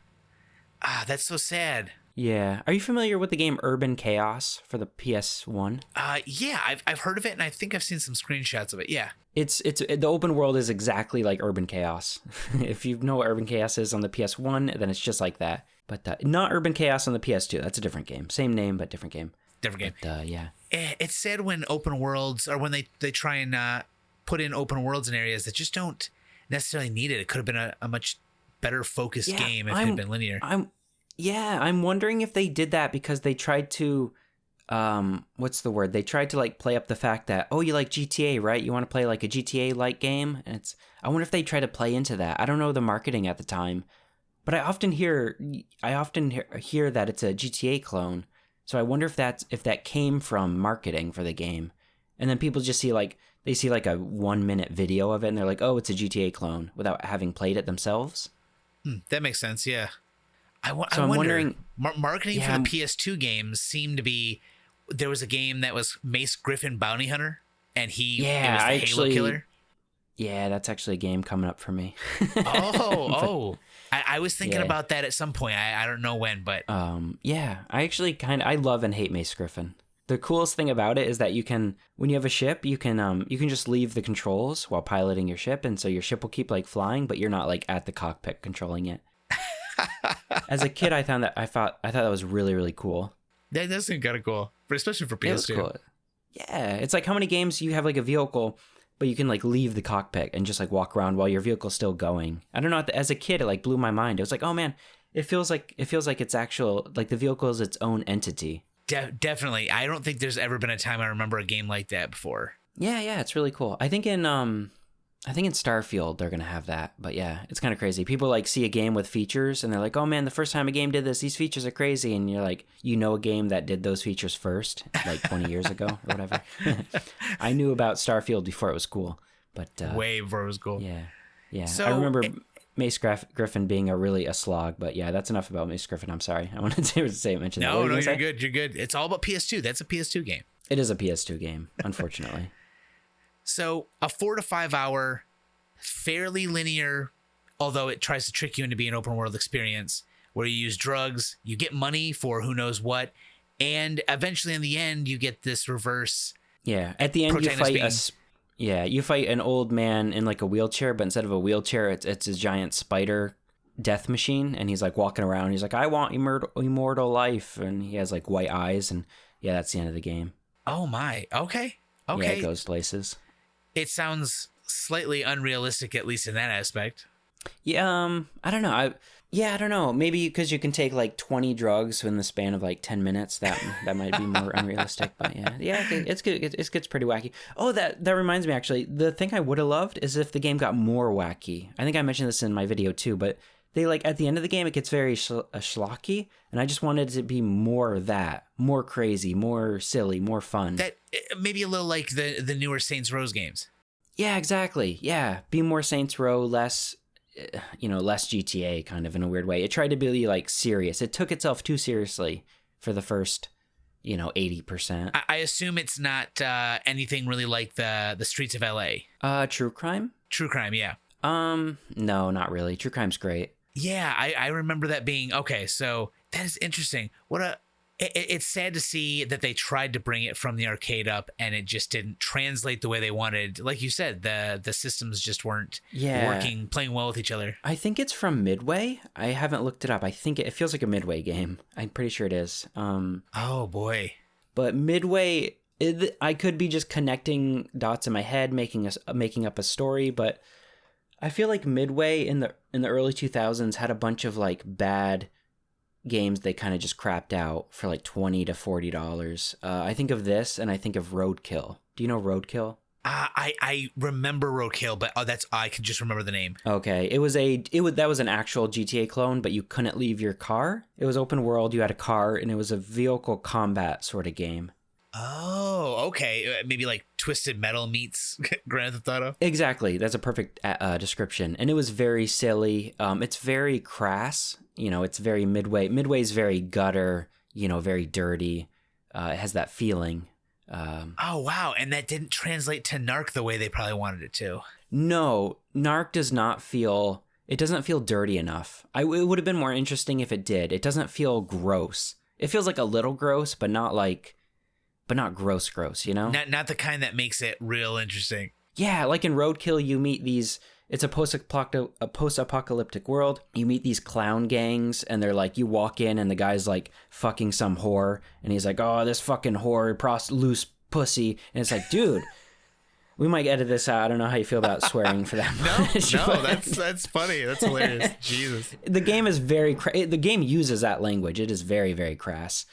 Ah, that's so sad. Yeah. Are you familiar with the game Urban Chaos for the PS1? Yeah, I've heard of it, and I think I've seen some screenshots of it. Yeah. It's the open world is exactly like Urban Chaos. If you know what Urban Chaos is on the PS1, then it's just like that. But not Urban Chaos on the PS2. That's a different game. Same name, but different game. Different game. But, yeah. It's sad when open worlds, or when they try and put in open worlds in areas that just don't necessarily need it. It could have been a much better focused game if it had been linear. I'm wondering if they did that because they tried to, what's the word? They tried to like play up the fact that, oh, you like GTA, right? You want to play like a GTA-like game? And I wonder if they try to play into that. I don't know the marketing at the time, but I often hear that it's a GTA clone. So I wonder if that came from marketing for the game, and then people just see like a 1-minute video of it, and they're like, oh, it's a GTA clone, without having played it themselves. That makes sense. Yeah. I'm wondering, marketing for the PS2 games seemed to be, there was a game that was Mace Griffin Bounty Hunter, and it was the Halo killer. Yeah, that's actually a game coming up for me. I was thinking about that at some point. I don't know when, but yeah, I love and hate Mace Griffin. The coolest thing about it is that when you have a ship, you can just leave the controls while piloting your ship, and so your ship will keep like flying, but you're not like at the cockpit controlling it. As a kid, I thought that was really, really cool. That does seem kind of cool, but especially for PS2. Cool. Yeah, it's like how many games you have like a vehicle, but you can like leave the cockpit and just like walk around while your vehicle's still going. I don't know. As a kid, it like blew my mind. It was like, oh man, it feels like it's actual, like the vehicle is its own entity. Definitely. I don't think there's ever been a time I remember a game like that before. Yeah, it's really cool. I think in Starfield they're gonna have that, but yeah, it's kind of crazy. People like see a game with features and they're like, "Oh man, the first time a game did this, these features are crazy." And you're like, a game that did those features first, like 20 years ago or whatever. I knew about Starfield before it was cool, but way before it was cool. Yeah. So, I remember Mace Griffin being a slog, but yeah, that's enough about Mace Griffin. I'm sorry, I wanted to mention that. No, you're good. You're good. It's all about PS2. That's a PS2 game. It is a PS2 game, unfortunately. So a 4 to 5 hour, fairly linear, although it tries to trick you into being an open world experience where you use drugs, you get money for who knows what, and eventually in the end you get this reverse. Yeah, at the end you fight an old man in like a wheelchair, but instead of a wheelchair, it's a giant spider death machine, and he's like walking around. He's like, "I want immortal life," and he has like white eyes, and yeah, that's the end of the game. Oh my, okay. Yeah, it goes places. It sounds slightly unrealistic, at least in that aspect. Yeah, I don't know. I don't know. Maybe because you can take like 20 drugs in the span of like 10 minutes. That might be more unrealistic. But yeah, it's good. It gets pretty wacky. Oh, that reminds me. Actually, the thing I would have loved is if the game got more wacky. I think I mentioned this in my video too. But they like at the end of the game, it gets very schlocky, and I just wanted it to be more of that, more crazy, more silly, more fun. That maybe a little like the newer Saints Row games. Yeah, exactly. Yeah, be more Saints Row, less GTA, kind of in a weird way. It tried to be like serious. It took itself too seriously for the first, 80%. I assume it's not anything really like the Streets of LA. True crime. True crime, yeah. No, not really. True crime's great. Yeah, I remember that being okay. So that is interesting. It's sad to see that they tried to bring it from the arcade up and it just didn't translate the way they wanted. Like you said, the systems just weren't working, playing well with each other. I think it's from Midway. I haven't looked it up. I think it feels like a Midway game. I'm pretty sure it is. Oh boy. But Midway, I could be just connecting dots in my head, making up a story, but I feel like Midway in the early 2000s had a bunch of like bad games they kind of just crapped out for like $20 to $40. I think of this and I think of Roadkill. Do you know Roadkill? I remember Roadkill, but I can just remember the name. Okay, that was an actual GTA clone, but you couldn't leave your car. It was open world. You had a car, and it was a vehicle combat sort of game. Oh, okay. Maybe like Twisted Metal meets Grand Theft Auto. Exactly. That's a perfect description. And it was very silly. It's very crass. It's very Midway. Midway's very gutter, very dirty. It has that feeling. Oh, wow. And that didn't translate to NARC the way they probably wanted it to. No, NARC does not feel. It doesn't feel dirty enough. It would have been more interesting if it did. It doesn't feel gross. It feels like a little gross, but not gross, you know? Not the kind that makes it real interesting. Yeah, like in Roadkill, you meet these. It's a post-apocalyptic world. You meet these clown gangs, and they're like, you walk in, and the guy's like fucking some whore, and he's like, oh, this fucking whore, loose pussy, and it's like, dude. We might edit this out. I don't know how you feel about swearing for that much. No, that's funny. That's hilarious. Jesus. The game is the game uses that language. It is very, very crass.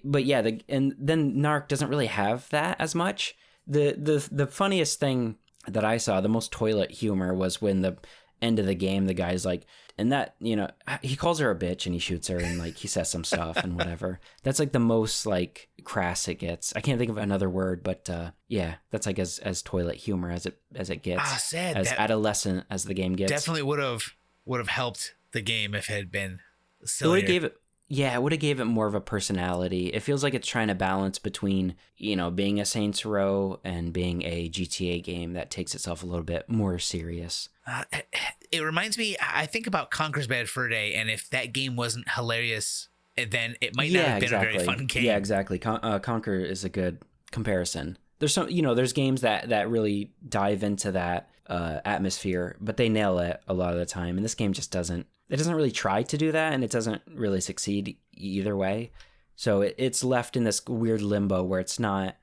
But yeah, and then NARC doesn't really have that as much. The funniest thing that I saw, the most toilet humor, was when the end of the game, the guy's like, and that, you know, he calls her a bitch and he shoots her and like he says some stuff and whatever. That's like the most like crass it gets. I can't think of another word, but yeah, that's like as toilet humor as it gets. Sad. As adolescent as the game gets. Definitely would have helped the game if it had been sillier. It would have gave it more of a personality. It feels like it's trying to balance between, you know, being a Saints Row and being a GTA game that takes itself a little bit more serious. It reminds me, I think about Conker's Bad Fur Day, and if that game wasn't hilarious, then it might not have been a very fun game. Yeah, exactly. Conker is a good comparison. There's there's games that really dive into that atmosphere, but they nail it a lot of the time. And this game just doesn't. It doesn't really try to do that, and it doesn't really succeed either way. So it's left in this weird limbo where it's not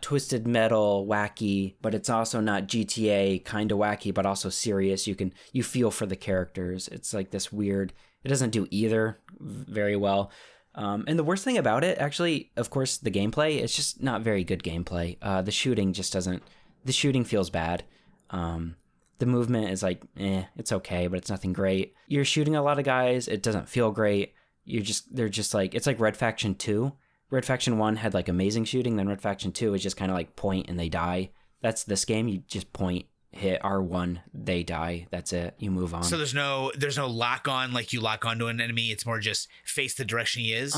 twisted metal wacky, but it's also not GTA kind of wacky, but also serious. You feel for the characters. It's like this weird. It doesn't do either very well. And the worst thing about it, actually, of course, the gameplay. It's just not very good gameplay. The shooting just doesn't. The shooting feels bad. The movement is like, it's okay, but it's nothing great. You're shooting a lot of guys. It doesn't feel great. They're just like, it's like Red Faction 2. Red Faction 1 had like amazing shooting. Then Red Faction 2 is just kind of like point and they die. That's this game. You just point, hit R1, they die. That's it. You move on. So there's no lock on, like you lock onto an enemy. It's more just face the direction he is.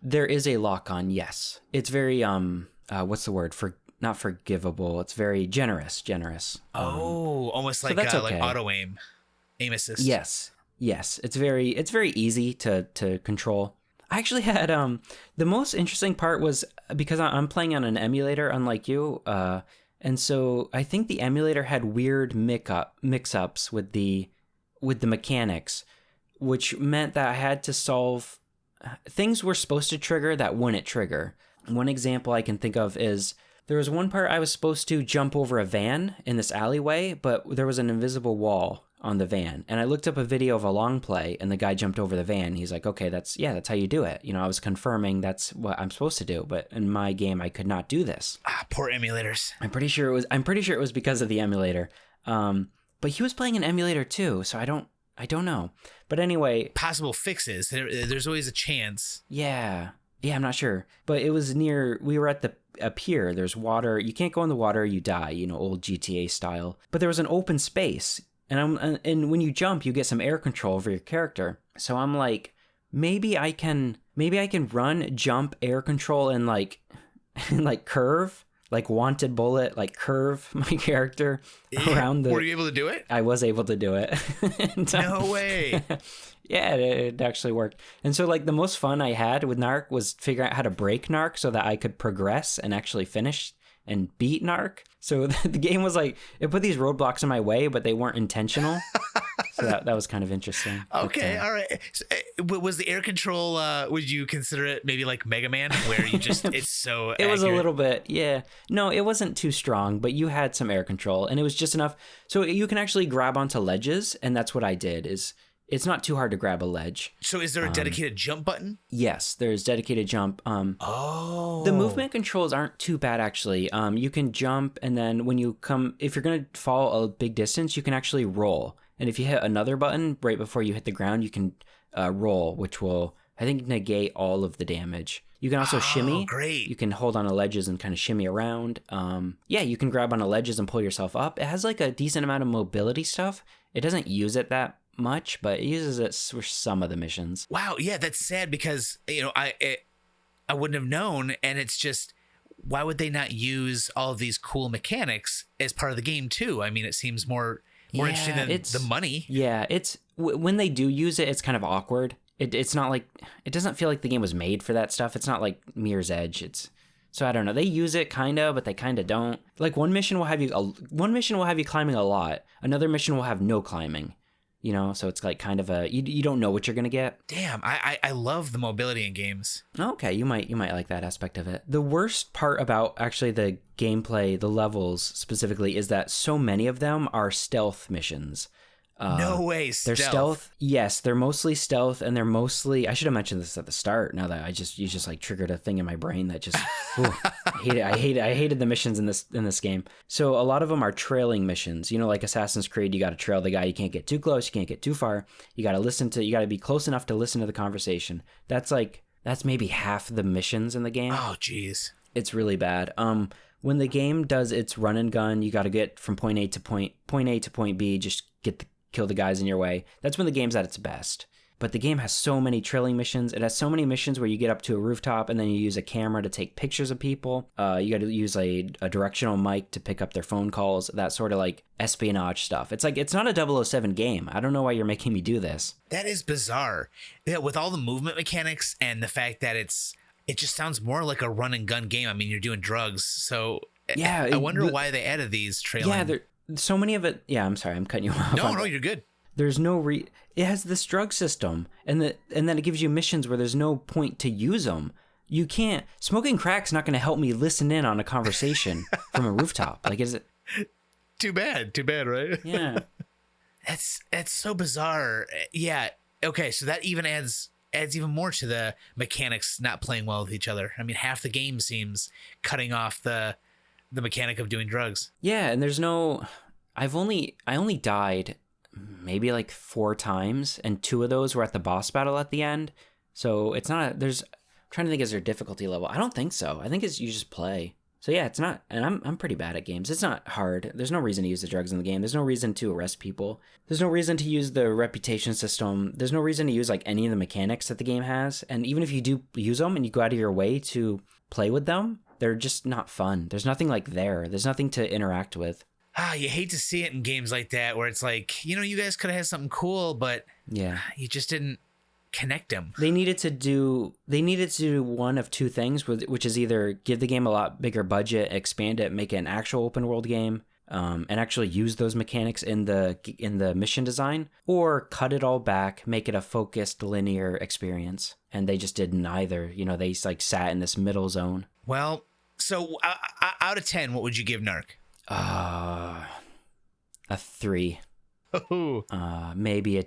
There is a lock on. Yes. It's very, what's the word not forgivable. It's very generous. Almost like so like auto aim assist. Yes. It's very easy to control. I actually had the most interesting part was because I'm playing on an emulator, unlike you, and so I think the emulator had weird mix-ups with the mechanics, which meant that I had to solve things were supposed to trigger that wouldn't trigger. One example I can think of is there was one part I was supposed to jump over a van in this alleyway, but there was an invisible wall on the van. And I looked up a video of a long play and the guy jumped over the van. He's like, okay, that's how you do it. You know, I was confirming that's what I'm supposed to do, but in my game, I could not do this. Poor emulators. I'm pretty sure it was because of the emulator. But he was playing an emulator too. So I don't know. But anyway, possible fixes. There's always a chance. Yeah, I'm not sure. But it was we were at a pier. There's water. You can't go in the water, you die, you know, old GTA style. But there was an open space. And when you jump, you get some air control over your character. So I'm like, maybe I can run, jump, air control, and like curve, like Wanted Bullet, like curve my character around the. Were you able to do it? I was able to do it. No way. Yeah, it actually worked. And so like the most fun I had with NARC was figuring out how to break NARC so that I could progress and actually finish and beat NARC. So the game was like, it put these roadblocks in my way, but they weren't intentional. So that was kind of interesting. Okay, all right. So, was the air control, would you consider it maybe like Mega Man, where you just, it's so It was a little bit, yeah. No, it wasn't too strong, but you had some air control, and it was just enough. So you can actually grab onto ledges, and that's what I did, is it's not too hard to grab a ledge. So is there a dedicated jump button? Yes, there's dedicated jump. The movement controls aren't too bad, actually. You can jump, and then when you if you're going to fall a big distance, you can actually roll. And if you hit another button right before you hit the ground, you can roll, which will, I think, negate all of the damage. You can also shimmy. Great. You can hold on to ledges and kind of shimmy around. Yeah, you can grab onto ledges and pull yourself up. It has like a decent amount of mobility stuff. It doesn't use it that much, but it uses it for some of the missions. Wow, yeah, that's sad because, you know, I wouldn't have known, and it's just why would they not use all of these cool mechanics as part of the game too? I mean, it seems more interesting than the money. Yeah, it's when they do use it, it's kind of awkward. It's not like, it doesn't feel like the game was made for that stuff. It's not like Mirror's Edge. So I don't know. They use it kind of, but they kind of don't. Like one mission will have you climbing a lot. Another mission will have no climbing. You know, so it's like kind of you don't know what you're gonna get. Damn, I love the mobility in games. Okay, you might like that aspect of it. The worst part about actually the gameplay, the levels specifically, is that so many of them are stealth missions. No way, they're stealth. Yes, they're mostly stealth, and they're mostly. I should have mentioned this at the start. Now that you just like triggered a thing in my brain that just. Ooh, I hated the missions in this game. So a lot of them are trailing missions. You know, like Assassin's Creed, you got to trail the guy. You can't get too close. You can't get too far. You got to be close enough to listen to the conversation. That's maybe half the missions in the game. Oh, jeez. It's really bad. When the game does its run and gun, you got to get from point A to point B. Just kill the guys in your way. That's when the game's at its best. But the game has so many trailing missions. It has so many missions where you get up to a rooftop and then you use a camera to take pictures of people. You got to use a directional mic to pick up their phone calls, that sort of like espionage stuff. It's like, it's not a 007 game. I don't know why you're making me do this. That is bizarre. Yeah, with all the movement mechanics and the fact that it just sounds more like a run and gun game. I mean, you're doing drugs. So yeah, I wonder why they added these trailing. Yeah, so many of it. Yeah, I'm sorry, I'm cutting you off. No, you're good. There's no it has this drug system, and then it gives you missions where there's no point to use them. You can't. Smoking crack's not going to help me listen in on a conversation from a rooftop. Like, is it? Too bad, right? Yeah. That's so bizarre. Yeah. Okay, so that even adds even more to the mechanics not playing well with each other. I mean, half the game seems cutting off the mechanic of doing drugs. Yeah, and there's no. I only died maybe like 4 times, and 2 of those were at the boss battle at the end. So it's not. I'm trying to think, is there a difficulty level? I don't think so. I think it's you just play. So yeah, it's not. And I'm pretty bad at games. It's not hard. There's no reason to use the drugs in the game. There's no reason to arrest people. There's no reason to use the reputation system. There's no reason to use like any of the mechanics that the game has. And even if you do use them and you go out of your way to play with them, they're just not fun. There's nothing like there. There's nothing to interact with. You hate to see it in games like that where it's like, you guys could have had something cool, but yeah, you just didn't connect them. They needed to do one of 2 things, which is either give the game a lot bigger budget, expand it, make it an actual open world game, and actually use those mechanics in the mission design, or cut it all back, make it a focused linear experience. And they just did neither. They like sat in this middle zone. Well, so out of 10, what would you give NARC? A 3. Oh. Maybe a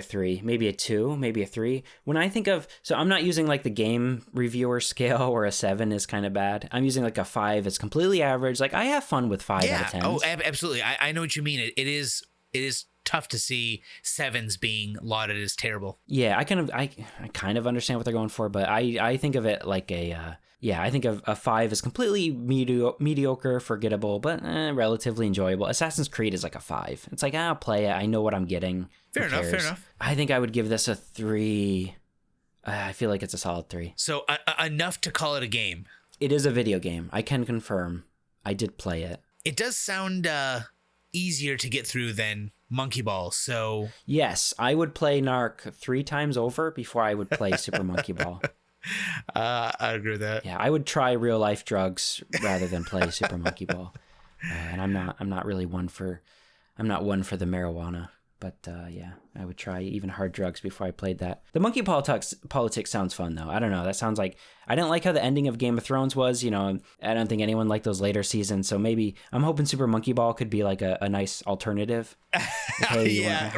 3, maybe a 2, maybe a 3. When I think of, so I'm not using like the game reviewer scale where a 7 is kind of bad. I'm using like a 5. It's completely average. Like I have fun with 5 out of 10. Oh, absolutely. I know what you mean. It is tough to see 7s being lauded as terrible. Yeah, I kind of understand what they're going for, but I think of it like I think of a 5 is completely mediocre, forgettable, but relatively enjoyable. Assassin's Creed is like a 5. It's like, I'll play it. I know what I'm getting. Fair enough. I think I would give this a 3. I feel like it's a solid 3. So enough to call it a game. It is a video game. I can confirm. I did play it. It does sound easier to get through than Monkey Ball, so... Yes, I would play NARC 3 times over before I would play Super Monkey Ball. I agree with that. Yeah, I would try real life drugs rather than play Super Monkey Ball. And I'm not one for the marijuana. But yeah, I would try even hard drugs before I played that. The monkey politics sounds fun though. I don't know. That sounds like, I didn't like how the ending of Game of Thrones was. I don't think anyone liked those later seasons. So maybe I'm hoping Super Monkey Ball could be like a nice alternative. Okay, yeah.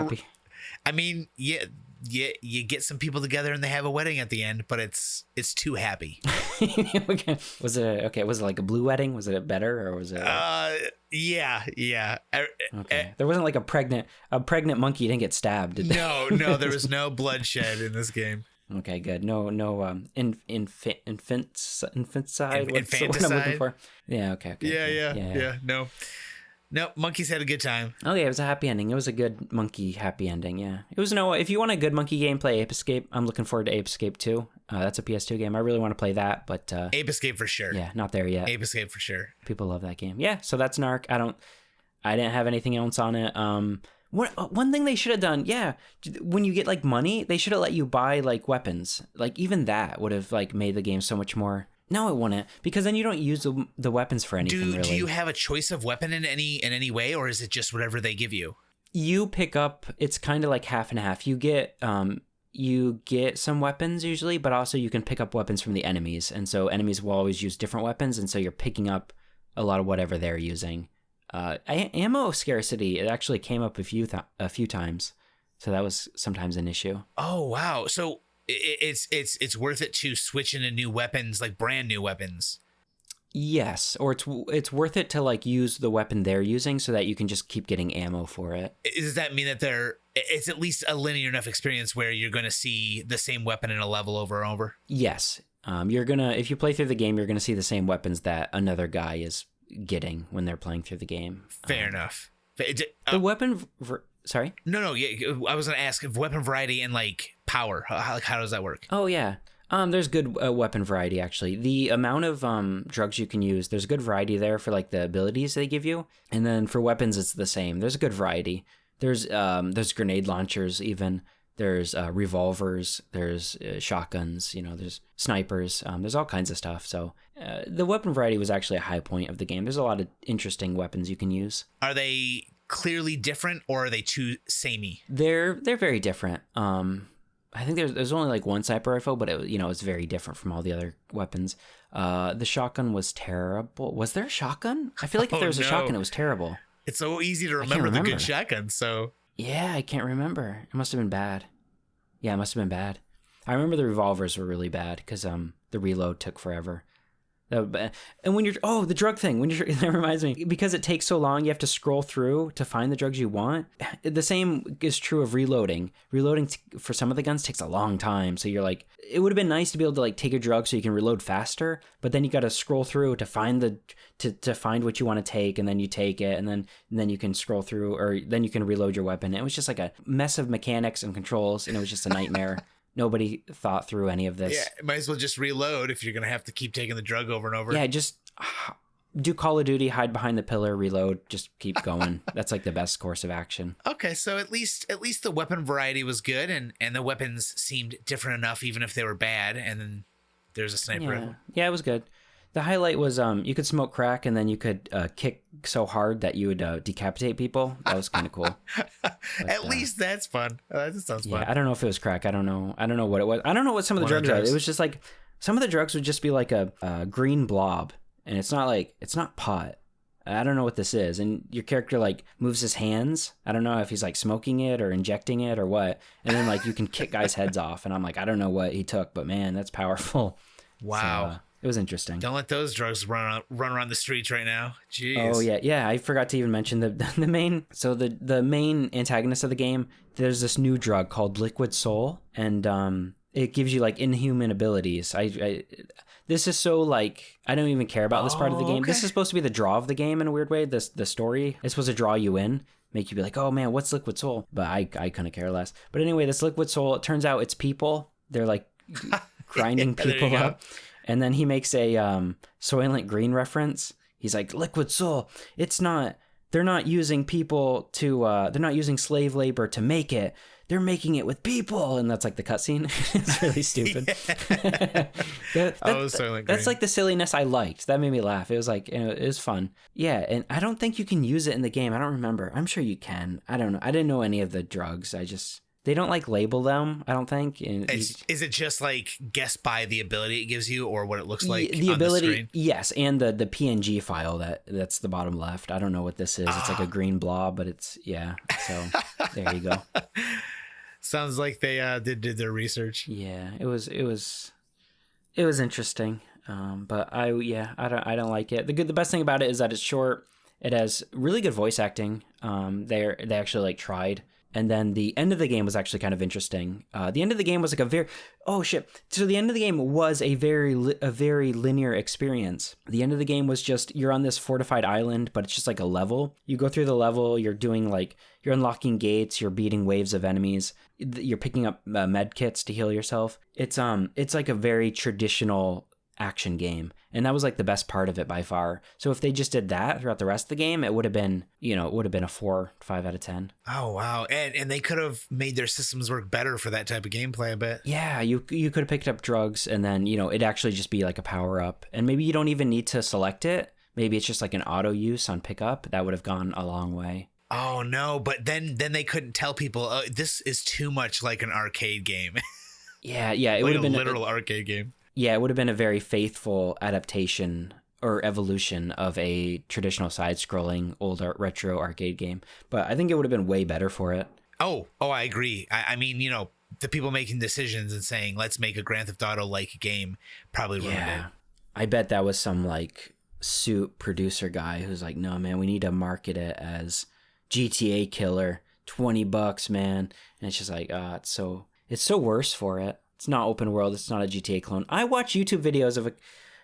I mean, yeah. You get some people together and they have a wedding at the end, but it's too happy. Was it like a blue wedding? Was it better, or was it? Yeah. Okay. There wasn't like a pregnant monkey didn't get stabbed. Did no, there was no bloodshed in this game. Okay, good. No, infanticide. What's the word I'm looking for? Yeah. Okay. Yeah. No. No, monkeys had a good time. Oh yeah, it was a happy ending. It was a good monkey happy ending. Yeah, it was no. If you want a good monkey game, play Ape Escape. I'm looking forward to Ape Escape 2. That's a PS2 game. I really want to play that, but Ape Escape for sure. Yeah, not there yet. Ape Escape for sure. People love that game. Yeah, so that's NARC. I didn't have anything else on it. One thing they should have done, yeah, when you get like money, they should have let you buy like weapons. Like even that would have like made the game so much more. No, it wouldn't, because then you don't use the weapons for anything. Really. Do you have a choice of weapon in any way, or is it just whatever they give you? You pick up. It's kind of like half and half. You get some weapons usually, but also you can pick up weapons from the enemies, and so enemies will always use different weapons, and so you're picking up a lot of whatever they're using. Ammo scarcity, it actually came up a few times, so that was sometimes an issue. Oh wow! So it's worth it to switch into new weapons, like brand new weapons. Yes, or it's worth it to like use the weapon they're using so that you can just keep getting ammo for it. Does that mean that it's at least a linear enough experience where you're going to see the same weapon in a level over and over? Yes, if you play through the game, you're gonna see the same weapons that another guy is getting when they're playing through the game. Fair enough. The weapon. Sorry? No. Yeah, I was gonna ask if weapon variety and like power. How does that work? Oh yeah. There's good weapon variety actually. The amount of drugs you can use, there's a good variety there for like the abilities they give you, and then for weapons it's the same. There's a good variety. There's grenade launchers even. There's revolvers. There's shotguns. There's snipers. There's all kinds of stuff. So the weapon variety was actually a high point of the game. There's a lot of interesting weapons you can use. Are they clearly different, or are they too samey? They're very different. I think there's only like one sniper rifle, but it's very different from all the other weapons. The shotgun was terrible. Was there a shotgun? I feel like if there was a shotgun, it was terrible. It's so easy to remember the good shotgun. So yeah, I can't remember. It must have been bad. Yeah, it must have been bad. I remember the revolvers were really bad because the reload took forever. And when the drug thing, that reminds me, because it takes so long, you have to scroll through to find the drugs you want. The same is true of reloading. Reloading for some of the guns takes a long time. So you're like, it would have been nice to be able to like take a drug so you can reload faster, but then you got to scroll through to find to find what you want to take, and then you take it, and then you can scroll through, or then you can reload your weapon. It was just like a mess of mechanics and controls, and it was just a nightmare. Nobody thought through any of this. Yeah, might as well just reload if you're going to have to keep taking the drug over and over. Yeah, just do Call of Duty, hide behind the pillar, reload, just keep going. That's like the best course of action. Okay, so at least the weapon variety was good, and the weapons seemed different enough even if they were bad, and then there's a sniper rifle. Yeah, it was good. The highlight was you could smoke crack, and then you could kick so hard that you would decapitate people. That was kind of cool. But, at least that's fun. That sounds fun. Yeah, I don't know if it was crack. I don't know what it was. I don't know what some of the drugs are. It was just like some of the drugs would just be like a green blob, and it's not pot. I don't know what this is. And your character like moves his hands. I don't know if he's like smoking it or injecting it or what. And then like you can kick guys' heads off. And I'm like, I don't know what he took, but man, that's powerful. Wow. So, it was interesting. Don't let those drugs run around the streets right now. Jeez. Oh yeah. I forgot to even mention the main. So the main antagonist of the game. There's this new drug called Liquid Soul, and it gives you like inhuman abilities. This is so like I don't even care about this part of the game. Okay. This is supposed to be the draw of the game in a weird way. The story is supposed to draw you in, make you be like, oh man, what's Liquid Soul? But I couldn't care less. But anyway, this Liquid Soul, it turns out it's people. They're like grinding people up. And then he makes a Soylent Green reference. He's like, Liquid Soul, they're not using people they're not using slave labor to make it. They're making it with people. And that's like the cutscene. It's really stupid. That's like the silliness I liked. That made me laugh. It was like, it was fun. Yeah, and I don't think you can use it in the game. I don't remember. I'm sure you can. I don't know. I didn't know any of the drugs. They don't like label them, I don't think. Is it just like guess by the ability it gives you or what it looks like the on ability, the screen? yes, and the PNG file that's the bottom left. I don't know what this is. It's like a green blob, but it's so there you go. Sounds like they did their research. Yeah, it was interesting. But I don't like it. The best thing about it is that it's short. It has really good voice acting. They actually like tried. And then the end of the game was actually kind of interesting. The end of the game was like a very, oh shit. So the end of the game was a very linear experience. The end of the game was just, you're on this fortified island, but it's just like a level. You go through the level, you're doing like, you're unlocking gates, you're beating waves of enemies, you're picking up med kits to heal yourself. It's like a very traditional action game, and that was like the best part of it by far. So if they just did that throughout the rest of the game, it would have been, a 4 5 out of 10. Oh wow. And they could have made their systems work better for that type of gameplay, I bet. Yeah, you could have picked up drugs, and then it'd actually just be like a power up, and maybe you don't even need to select it. Maybe it's just like an auto use on pickup. That would have gone a long way. Oh no, but then they couldn't tell people, oh, this is too much like an arcade game. Yeah, it like would have been a literal arcade game. Yeah, it would have been a very faithful adaptation or evolution of a traditional side-scrolling old retro arcade game. But I think it would have been way better for it. Oh, I agree. I mean, the people making decisions and saying, let's make a Grand Theft Auto-like game probably ruined it. I bet that was some like suit producer guy who's like, no, man, we need to market it as GTA killer, $20, man. And it's just like, it's so worse for it. It's not open world. It's not a GTA clone. I watch YouTube videos of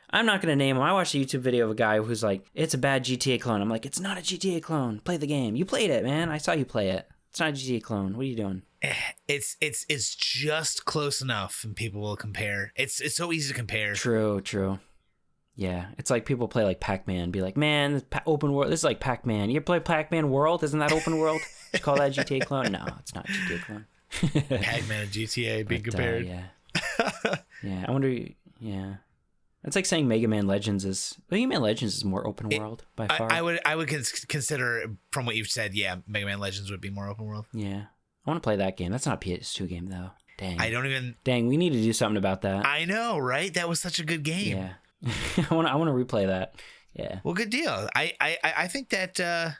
I'm not going to name him. I watched a YouTube video of a guy who's like, it's a bad GTA clone. I'm like, it's not a GTA clone. Play the game. You played it, man. I saw you play it. It's not a GTA clone. What are you doing? It's just close enough, and people will compare. It's so easy to compare. True. Yeah, it's like people play like Pac-Man and be like, man, this open world. This is like Pac-Man. You ever play Pac-Man World? Isn't that open world? You call that a GTA clone? No, it's not a GTA clone. Pac-Man and GTA being compared. Yeah. I wonder. Yeah, it's like saying Mega Man Legends is more open world by far. I would consider, from what you've said, yeah, Mega Man Legends would be more open world. Yeah, I want to play that game. That's not a PS2 game though. Dang, we need to do something about that. I know, right? That was such a good game. Yeah, I want to replay that. Yeah. Well, good deal. I think that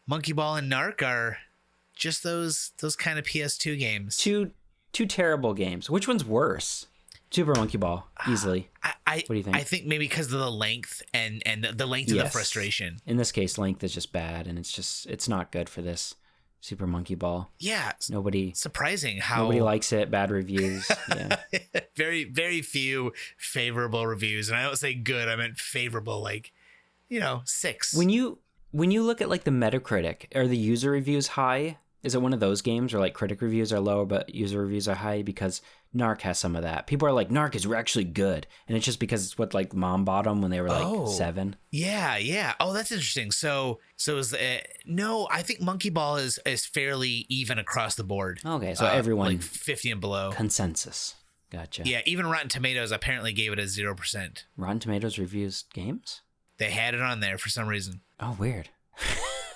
Monkey Ball and NARC are just those kind of PS2 games. Two terrible games. Which one's worse? Super Monkey Ball, easily. What do you think? I think maybe because of the length and the length of the frustration. In this case, length is just bad, and it's not good for this Super Monkey Ball. Yeah. Surprising how nobody likes it. Bad reviews. Yeah. Very, very few favorable reviews, and I don't say good. I meant favorable, like 6. When you look at like the Metacritic, are the user reviews high? Is it one of those games where like critic reviews are low but user reviews are high? Because NARC has some of that. People are like, NARC is actually good, and it's just because it's what like mom bought them when they were like 7. Yeah. Oh, that's interesting. So is no, I think Monkey Ball is fairly even across the board. Okay, so everyone like 50 and below consensus. Gotcha. Yeah, even Rotten Tomatoes apparently gave it a 0%. Rotten Tomatoes reviews games? They had it on there for some reason. Oh, weird.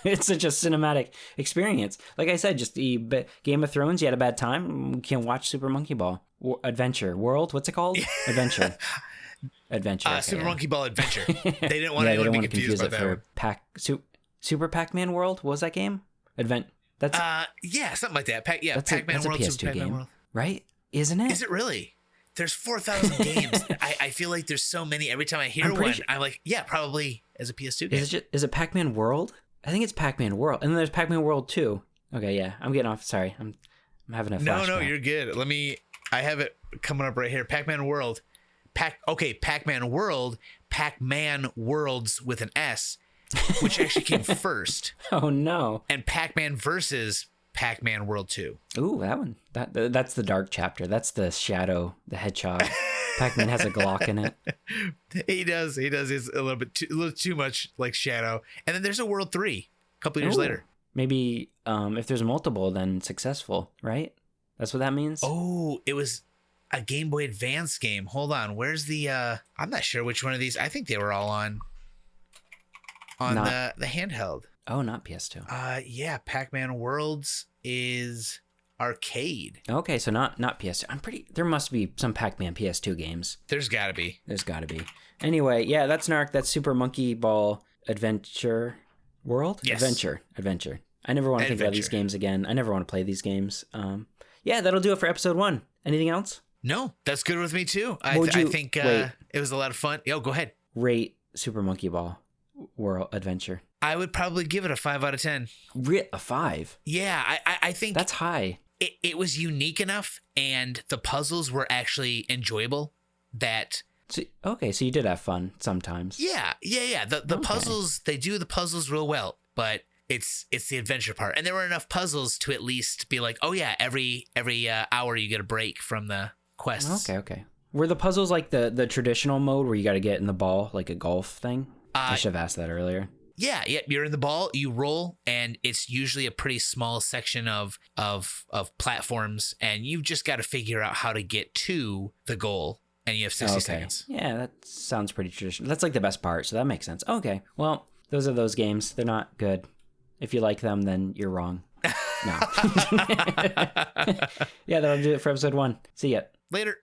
It's such a cinematic experience. Like I said, just the Game of Thrones, you had a bad time, you can watch Super Monkey Ball. Adventure. World? What's it called? Adventure. Okay, Super Monkey Ball Adventure. They didn't want anyone to be confused about that. Super Pac-Man World? What was that game? That's yeah, something like that. Pac-Man World, PS2 Super Pac-Man game, World. Right? Isn't it? Is it really? There's 4,000 games. I feel like there's so many. Every time I hear one, I'm like, yeah, probably as a PS2 game. Is it Pac-Man World? I think it's Pac-Man World. And then there's Pac-Man World 2. Okay, yeah. I'm getting off. Sorry. I'm having a flashback. No, you're good. I have it coming up right here. Pac-Man World. Pac-Man World. Pac-Man Worlds with an S, which actually came first. Oh, no. And Pac-Man versus Pac-Man World 2. Ooh, that one. That's the dark chapter. That's the Shadow, the Hedgehog. Pac-Man has a Glock in it. He does. He's a little too much like Shadow. And then there's a World 3 a couple years later. Maybe if there's multiple, then successful, right? That's what that means? Oh, it was a Game Boy Advance game. Hold on. Where's the... I'm not sure which one of these. I think they were all on the handheld. Oh, not PS2. Yeah, Pac-Man Worlds is... arcade. Okay, so not PS2. There must be some Pac-Man PS2 games. There's gotta be. Anyway, yeah, that's NARC. That's Super Monkey Ball Adventure World? Yes. Adventure. I never want to think about these games again. I never want to play these games. Yeah, that'll do it for episode 1. Anything else? No, that's good with me too. I think it was a lot of fun. Yo, go ahead. Rate Super Monkey Ball World Adventure. I would probably give it a 5 out of 10. A 5? Yeah, I think That's high. It was unique enough, and the puzzles were actually enjoyable. So you did have fun sometimes. Yeah. The puzzles, they do the puzzles real well, but it's the adventure part, and there were enough puzzles to at least be like, oh yeah, every hour you get a break from the quests. Okay. Were the puzzles like the traditional mode where you got to get in the ball, like a golf thing? I should have asked that earlier. Yeah, you're in the ball, you roll, and it's usually a pretty small section of platforms, and you've just got to figure out how to get to the goal, and you have 60 seconds. Yeah, that sounds pretty traditional. That's like the best part, so that makes sense. Okay, well, those are those games. They're not good. If you like them, then you're wrong. No. Yeah, that'll do it for episode 1. See ya. Later.